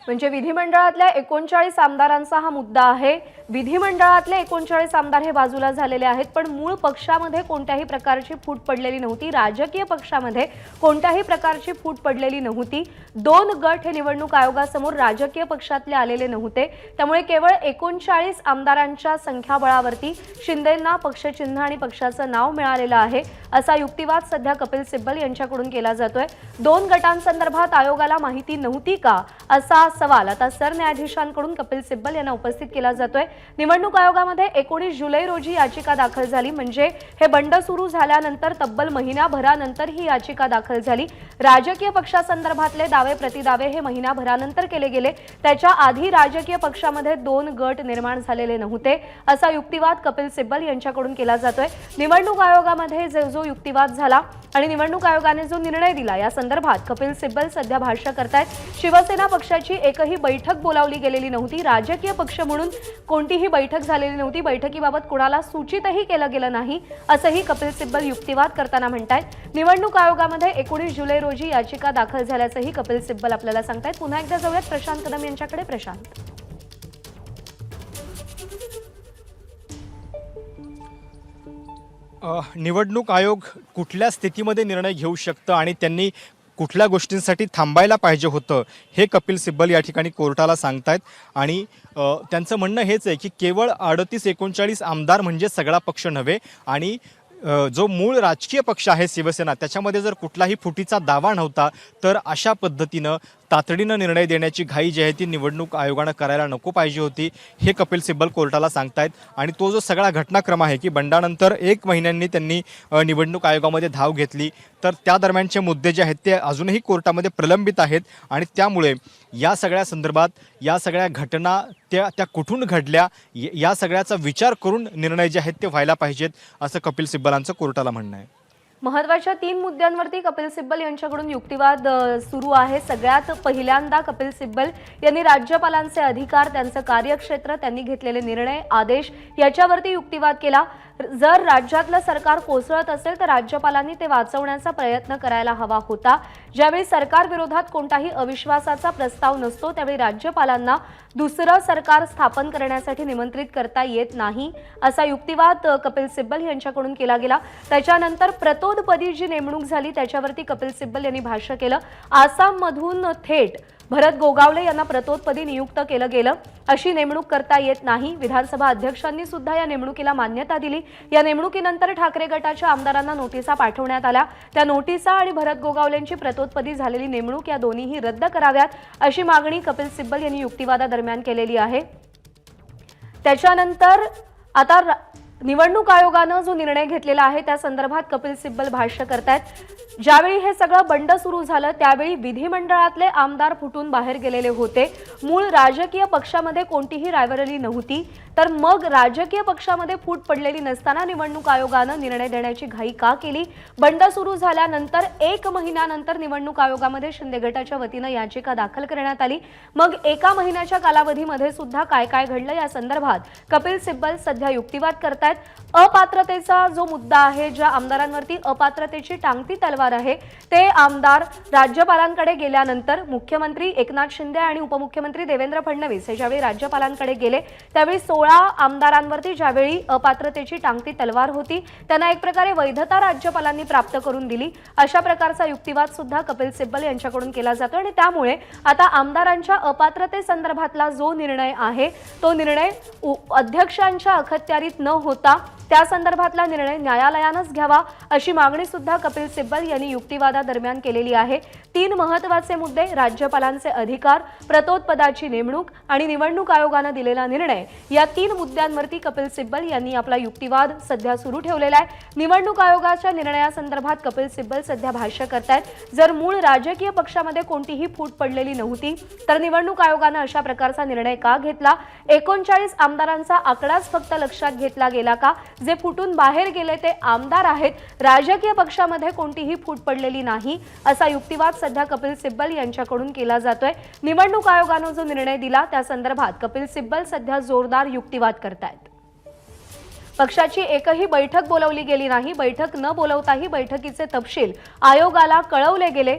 S3: म्हणजे विधिमंडळातल्या 39 आमदारांचा हा मुद्दा आहे। विधिमंडळातले 39 आमदार हे बाजूला झालेले आहेत, पण मूळ पक्षामध्ये कोणत्याही प्रकारची फूट पडलेली नव्हती। राजकीय पक्षामध्ये कोणत्याही प्रकारची फूट पडलेली नव्हती। दोन गट हे निवडणूक आयोगासमोर राजकीय पक्षातले आलेले नव्हते। त्यामुळे केवळ 39 आमदारांच्या संख्याबळावरती शिंदेंना पक्षचिन्ह आणि पक्षाचं नाव मिळालेलं आहे असा युक्तिवाद सध्या कपिल सिब्बल यांच्याकडून केला जातोय। दोन गटांसंदर्भात आयोगाला माहिती नव्हती का असा सवाल आता सरन्यायाधीशांकडून कपिल सिब्बल यांना उपस्थित केला जातोय। निवडणूक आयोगामध्ये 19 जुलै रोजी याचिका दाखल झाली, म्हणजे हे बंड सुरू झाल्यानंतर तब्बल महिनाभरानंतर ही याचिका दाखल झाली। राजकीय पक्षासंदर्भातले दावे प्रतिदावे हे महिनाभरानंतर केले गेले। त्याच्या आधी राजकीय पक्षामध्ये दोन गट निर्माण झालेले नव्हते असा युक्तिवाद कपिल सिब्बल यांच्याकडून केला जातोय। निवडणूक आयोगामध्ये जो युक्तिवाद झाला आणि निवडणूक आयोगाने जो निर्णय दिला या संदर्भात कपिल सिब्बल सध्या भाष्य करतायत। शिवसेना पक्षाची एकही बैठक बोलावली गेलेली नव्हती, राजकीय पक्ष म्हणून कोणतीही बैठक झालेली नव्हती, बैठकीबाबत कुणाला सूचितही केलं गेलं नाही असंही कपिल सिब्बल युक्तिवाद करताना म्हणतायत। निवडणूक आयोगामध्ये 19 जुलै रोजी याचिका दाखल झाल्याचंही कपिल सिब्बल आपल्याला सांगतायत। पुन्हा एकदा जाऊयात प्रशांत कदम यांच्याकडे। प्रशांत,
S2: निवडणूक आयोग कुठल्या स्थितीमध्ये निर्णय घेऊ शकतं आणि त्यांनी कुठल्या गोष्टींसाठी थांबायला पाहिजे होतं हे कपिल सिब्बल या ठिकाणी कोर्टाला सांगतायत। आणि त्यांचं म्हणणं हेच आहे की केवळ 38-39 आमदार म्हणजे सगळा पक्ष नव्हे आणि जो मूळ राजकीय पक्ष आहे शिवसेना त्याच्यामध्ये जर कुठलाही फुटीचा दावा नव्हता तर अशा पद्धतीनं तातडीनं निर्णय देण्याची घाई जी आहे ती निवडणूक आयोगानं करायला नको पाहिजे होती, हे कपिल सिब्बल कोर्टाला सांगतायत। आणि तो जो सगळा घटनाक्रम आहे की बंडानंतर 1 महिन्यांनी त्यांनी निवडणूक आयोगामध्ये धाव घेतली, तर त्या दरम्यानचे मुद्दे जे आहेत ते अजूनही कोर्टामध्ये प्रलंबित आहेत। आणि त्यामुळे या सगळ्या संदर्भात या सगळ्या घटना त्या कुठून घडल्या या सगळ्याचा विचार करून निर्णय जे आहेत ते व्हायला पाहिजेत, असं कपिल सिब्बलांचं कोर्टाला म्हणणं आहे।
S3: महत्त्वाच्या 3 मुद्द्यांवरती कपिल सिब्बल यांच्याकडून युक्तिवाद सुरू आहे। सगळ्यात पहिल्यांदा कपिल सिब्बल यांनी राज्यपालांचे अधिकार, त्यांचं कार्यक्षेत्र, त्यांनी घेतलेले निर्णय, आदेश याच्यावरती युक्तिवाद केला। जर राज्यातलं सरकार कोसळत असेल तर राज्यपालांनी ते वाचवण्याचा प्रयत्न करायला हवा होता। ज्यावेळी सरकार विरोधात कोणताही अविश्वासाचा प्रस्ताव नसतो त्यावेळी राज्यपालांना दुसरं सरकार स्थापन करण्यासाठी निमंत्रित करता येत नाही असा युक्तिवाद कपिल सिब्बल यांच्याकडून केला गेला। त्याच्यानंतर प्रतोदपदी जी नेमणूक झाली त्याच्यावरती कपिल सिब्बल यांनी भाष्य केलं। आसाममधून थेट भरत गोगावले यांना प्रतोदपदी नियुक्त केलं गेलं. अशी नेमणूक करता येत नाही. विधानसभा अध्यक्षांनी सुद्धा या नेमणुकीला मान्यता दिली. या नेमणुकीनंतर ठाकरे गटाच्या आमदारांना नोटिसा पाठवण्यात आल्या. त्या नोटिसा आणि भरत गोगावलेंची प्रतोदपदी झालेली नेमणूक या दोन्हीही रद्द कराव्यात अशी मागणी कपिल सिब्बल यांनी युक्तिवादादरम्यान केलेली आहे. त्याच्यानंतर आता निवडणूक आयोगानं जो निर्णय घेतलेला आहे त्या संदर्भात कपिल सिब्बल भाष्य करतायत. ज्यावेळी हे सगळं बंड सुरू झालं त्यावेळी विधिमंडळातले आमदार फुटून बाहेर गेलेले होते. मूळ राजकीय पक्षामध्ये कोणतीही रायव्हरली नव्हती. तर मग राजकीय पक्षामध्ये फूट पडलेली नसताना निवडणूक आयोगानं निर्णय देण्याची घाई का केली? बंड सुरू झाल्यानंतर 1 महिन्यानंतर निवडणूक आयोगामध्ये शिंदे गटाच्या वतीनं याचिका दाखल करण्यात आली. मग 1 महिन्याच्या कालावधीमध्ये सुद्धा काय काय घडलं या संदर्भात कपिल सिब्बल सध्या युक्तिवाद करतायत. अपात्रतेचा जो मुद्दा आहे, ज्या आमदारांवरती अपात्रतेची टांगती तलवार आहे, ते आमदार राज्यपालांकडे गेल्यानंतर मुख्यमंत्री एकनाथ शिंदे आणि उपमुख्यमंत्री देवेंद्र फडणवीस हे ज्यावेळी राज्यपालांकडे गेले त्यावेळी 16 आमदारांवरती ज्यावेळी अपात्रतेची टांगती तलवार होती त्यांना एक प्रकारे वैधता राज्यपालांनी प्राप्त करून दिली. अशा प्रकारचा युक्तिवाद सुद्धा कपिल सिब्बल यांच्याकडून केला जातो आणि त्यामुळे आता आमदारांच्या अपात्रतेसंदर्भातला जो निर्णय आहे तो निर्णय अध्यक्षांच्या अखत्यारीत न होता त्या संदर्भातला निर्णय न्यायालयानंच घ्यावा अशी मागणी सुद्धा कपिल सिब्बल यांनी युक्तिवादादरम्यान केलेली आहे. 3 महत्त्वाचे मुद्दे, राज्यपालांचे अधिकार, प्रतोदपदाची नेमणूक आणि निवडणूक आयोगानं दिलेला निर्णय, या 3 मुद्द्यांवरती कपिल सिब्बल यांनी आपला युक्तिवाद सध्या सुरू ठेवलेला आहे. निवडणूक आयोगाच्या निर्णयासंदर्भात कपिल सिब्बल सध्या भाष्य करतायत. जर मूळ राजकीय पक्षामध्ये कोणतीही फूट पडलेली नव्हती तर निवडणूक आयोगानं अशा प्रकारचा निर्णय का घेतला? 39 आमदारांचा आकडाच फक्त लक्षात घेतला गेला का? जे फुटून बाहेर गेले ते आमदार आहेत, राजकीय पक्षामध्ये कोणतीही फूट पडलेली नाही असा युक्तिवाद सध्या कपिल सिब्बल यांच्याकडून केला जातोय. निवडणूक आयोगानं जो निर्णय दिला त्या संदर्भात कपिल सिब्बल सध्या जोरदार युक्तिवाद करतायत. पक्षाची एकही बैठक बोलावली गेली नाही. बैठक न बोलवताही बैठकीचे तपशील आयोगाला कळवले गेले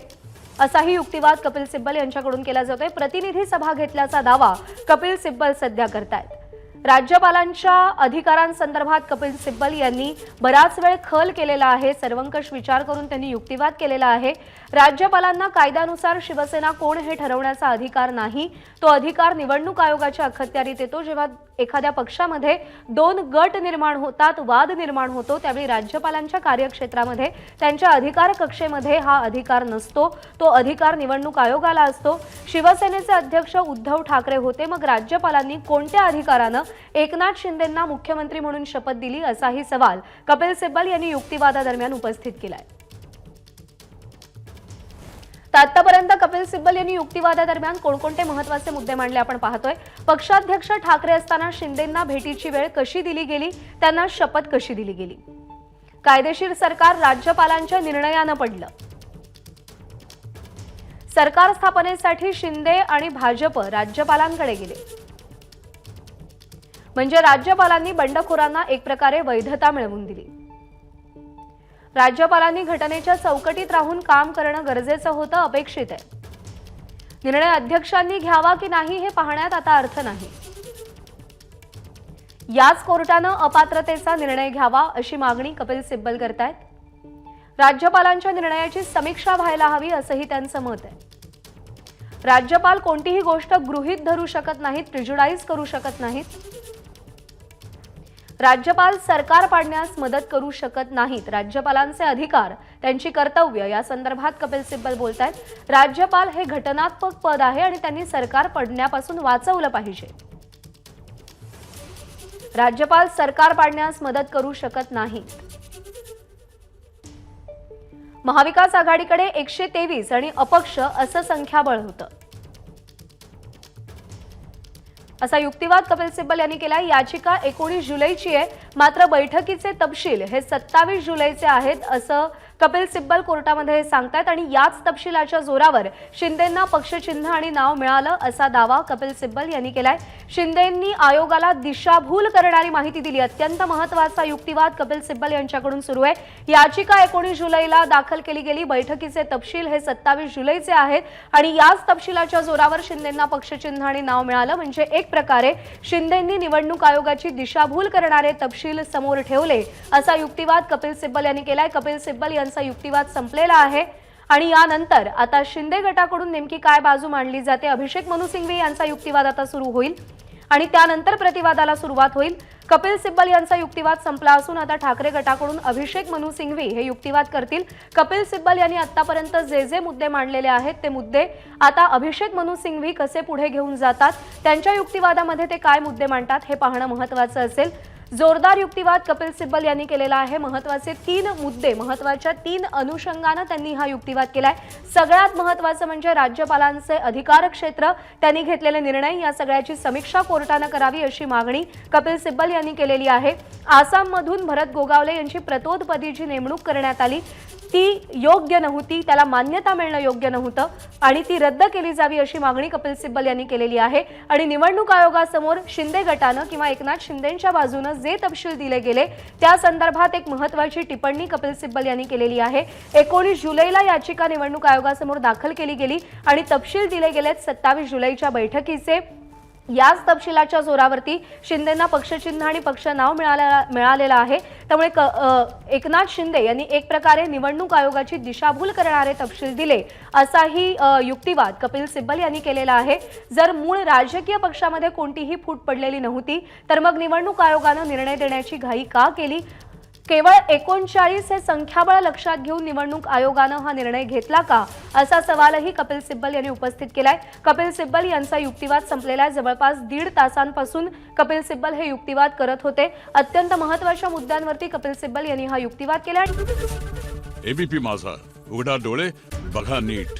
S3: असाही युक्तिवाद कपिल सिब्बल यांच्याकडून केला जातोय. प्रतिनिधी सभा घेतल्याचा दावा कपिल सिब्बल सध्या करतायत. राज्यपालांच्या अधिकारांसंदर्भात कपिल सिब्बल यांनी बराच वेळ खल केलेला आहे. सर्वंकष विचार करून त्यांनी युक्तिवाद केलेला आहे. राज्यपालांना कायद्यानुसार शिवसेना कोण हे ठरवण्याचा अधिकार नाही. तो अधिकार निवडणूक आयोगाच्या अखत्यारीत येतो. जेव्हा एखाद्या पक्षामध्ये 2 गट निर्माण होतात, वाद निर्माण होतो, त्यावेळी राज्यपालांच्या कार्यक्षेत्रामध्ये त्यांच्या अधिकार कक्षेमध्ये हा अधिकार नसतो. तो अधिकार निवडणूक आयोगाला असतो. शिवसेनेचे अध्यक्ष उद्धव ठाकरे होते. मग राज्यपालांनी कोणत्या अधिकारानं एकनाथ शिंदेंना मुख्यमंत्री म्हणून शपथ दिली असाही सवाल कपिल सिब्बल यांनी युक्तिवादादरम्यान उपस्थित केलाय. तर आतापर्यंत कपिल सिब्बल यांनी युक्तिवादादरम्यान कोणकोणते महत्त्वाचे मुद्दे मांडले आपण पाहतोय. पक्षाध्यक्ष ठाकरे असताना शिंदेंना भेटीची वेळ कशी दिली गेली, त्यांना शपथ कशी दिली गेली. कायदेशीर सरकार राज्यपालांच्या निर्णयानं पडलं. सरकार स्थापनेसाठी शिंदे आणि भाजप राज्यपालांकडे गेले. म्हणजे राज्यपालांनी बंडखोरांना एक प्रकारे वैधता मिळवून दिली. राज्यपालांनी घटनेच्या चौकटीत राहून काम करणं गरजेचं होतं, अपेक्षित आहे. निर्णय अध्यक्षांनी घ्यावा की नाही हे पाहण्यात आता अर्थ नाही. याच कोर्टानं अपात्रतेचा निर्णय घ्यावा अशी मागणी कपिल सिब्बल करतायत. राज्यपालांच्या निर्णयाची समीक्षा व्हायला हवी असंही त्यांचं मत आहे. राज्यपाल कोणतीही गोष्ट गृहीत धरू शकत नाहीत, प्रिज्युडाईज करू शकत नाहीत. राज्यपाल सरकार पाडण्यास मदत करू शकत नाहीत. राज्यपालांचे अधिकार, त्यांची कर्तव्य या संदर्भात कपिल सिब्बल बोलतायत. राज्यपाल हे घटनात्मक पद आहे आणि त्यांनी सरकार पडण्यापासून वाचवलं पाहिजे. राज्यपाल सरकार पाडण्यास मदत करू शकत नाहीत. महाविकास आघाडीकडे 123 आणि अपक्ष असं संख्याबळ होतं असा युक्तिवाद कपिल सिब्बल यांनी केला. याचिका 19 जुलैची आहे, मात्र बैठकीचे तपशील हे 27 जुलैचे आहेत असं कपिल सिब्बल कोर्टामध्ये सांगतायत. आणि याच तपशिलाच्या जोरावर शिंदेंना पक्षचिन्ह आणि नाव मिळालं असा दावा कपिल सिब्बल यांनी केलाय. शिंदेंनी आयोगाला दिशाभूल करणारी माहिती दिली. अत्यंत महत्त्वाचा युक्तिवाद कपिल सिब्बल यांच्याकडून सुरू आहे. याचिका 19 जुलैला दाखल केली गेली. बैठकीचे तपशील हे 27 जुलैचे आहेत आणि याच तपशिलाच्या जोरावर शिंदेंना पक्षचिन्ह आणि नाव मिळालं. म्हणजे एक प्रकारे शिंदेंनी निवडणूक आयोगाची दिशाभूल करणारे तपशील समोर ठेवले असा युक्तिवाद कपिल सिब्बल यांनी केलाय. कपिल सिब्बल यांचा युक्तिवाद संपलेला आहे आणि यानंतर आता शिंदे गटाकडून नेमकी काय बाजू मांडली जाते, अभिषेक मनु सिंघवी यांचा युक्तिवाद आता सुरू होईल आणि त्यानंतर प्रतिवादाला सुरुवात होईल। कपिल सिब्बल यांचा युक्तिवाद संपला असून आता ठाकरे गटाकडून अभिषेक मनु सिंघवी हे युक्तिवाद करतील। कपिल सिब्बल यांनी आतापर्यंत जे मुद्दे मांडलेले आहेत ते मुद्दे आता अभिषेक मनु सिंघवी कसे पुढे घेऊन जातात, त्यांच्या युक्तिवादामध्ये ते काय मुद्दे मांडतात हे पाहणं महत्त्वाचं असेल। जोरदार युक्तिवाद कपिल सिब्बल यांनी केलेला आहे। महत्त्वाचे 3 मुद्दे, महत्त्वाच्या 3 अनुषंगाने त्यांनी हा युक्तिवाद केलाय। सगळ्यात महत्त्वाचं म्हणजे राज्यपालांचे अधिकार क्षेत्र, त्यांनी घेतलेले निर्णय या सगळ्याची समीक्षा कोर्टाने करावी अशी मागणी कपिल सिब्बल यांनी केलेली आहे। आसाममधून भरत गोगावले यांची प्रतोदपदी जी नेमणूक करण्यात आली ती योग्य नव्हती, त्याला मान्यता मिळणं योग्य नव्हतं आणि ती रद्द केली जावी अशी मागणी कपिल सिब्बल यांनी केलेली आहे। आणि निवडणूक आयोगासमोर शिंदे गटानं किंवा एकनाथ शिंदेंच्या बाजूने जे तपशील दिले गेले त्या संदर्भात एक महत्त्वाची टिप्पणी कपिल सिब्बल यांनी केलेली आहे। 19 जुलैला याचिका निवडणूक आयोगासमोर दाखल केली गेली आणि तपशील दिले गेलेत 27 जुलैच्या बैठकीचे। याच तपशिलाच्या जोरावरती शिंदेंना पक्षचिन्ह आणि पक्ष नाव मिळालेलं आहे। त्यामुळे एकनाथ शिंदे यांनी एक प्रकारे निवडणूक आयोगाची दिशाभूल करणारे तपशील दिले असाही युक्तिवाद कपिल सिब्बल यांनी केलेला आहे। जर मूळ राजकीय पक्षामध्ये कोणतीही फूट पडलेली नव्हती तर मग निवडणूक आयोगाने निर्णय देण्याची घाई का केली? केवळ 39 हे संख्याबळ लक्षात घेऊन निवडणूक आयोगाने हा निर्णय घेतला का, असा सवालही कपिल सिब्बल यांनी उपस्थित केलाय। कपिल सिब्बल यांचा युक्तिवाद संपलेला आहे। जवळपास 1.5 तासांपासून कपिल सिब्बल हे युक्तिवाद करत होते। अत्यंत महत्त्वाच्या मुद्द्यांवरती कपिल सिब्बल यांनी हा युक्तिवाद केला।
S4: एबीपी माझा, उघडा डोळे बघा नीट।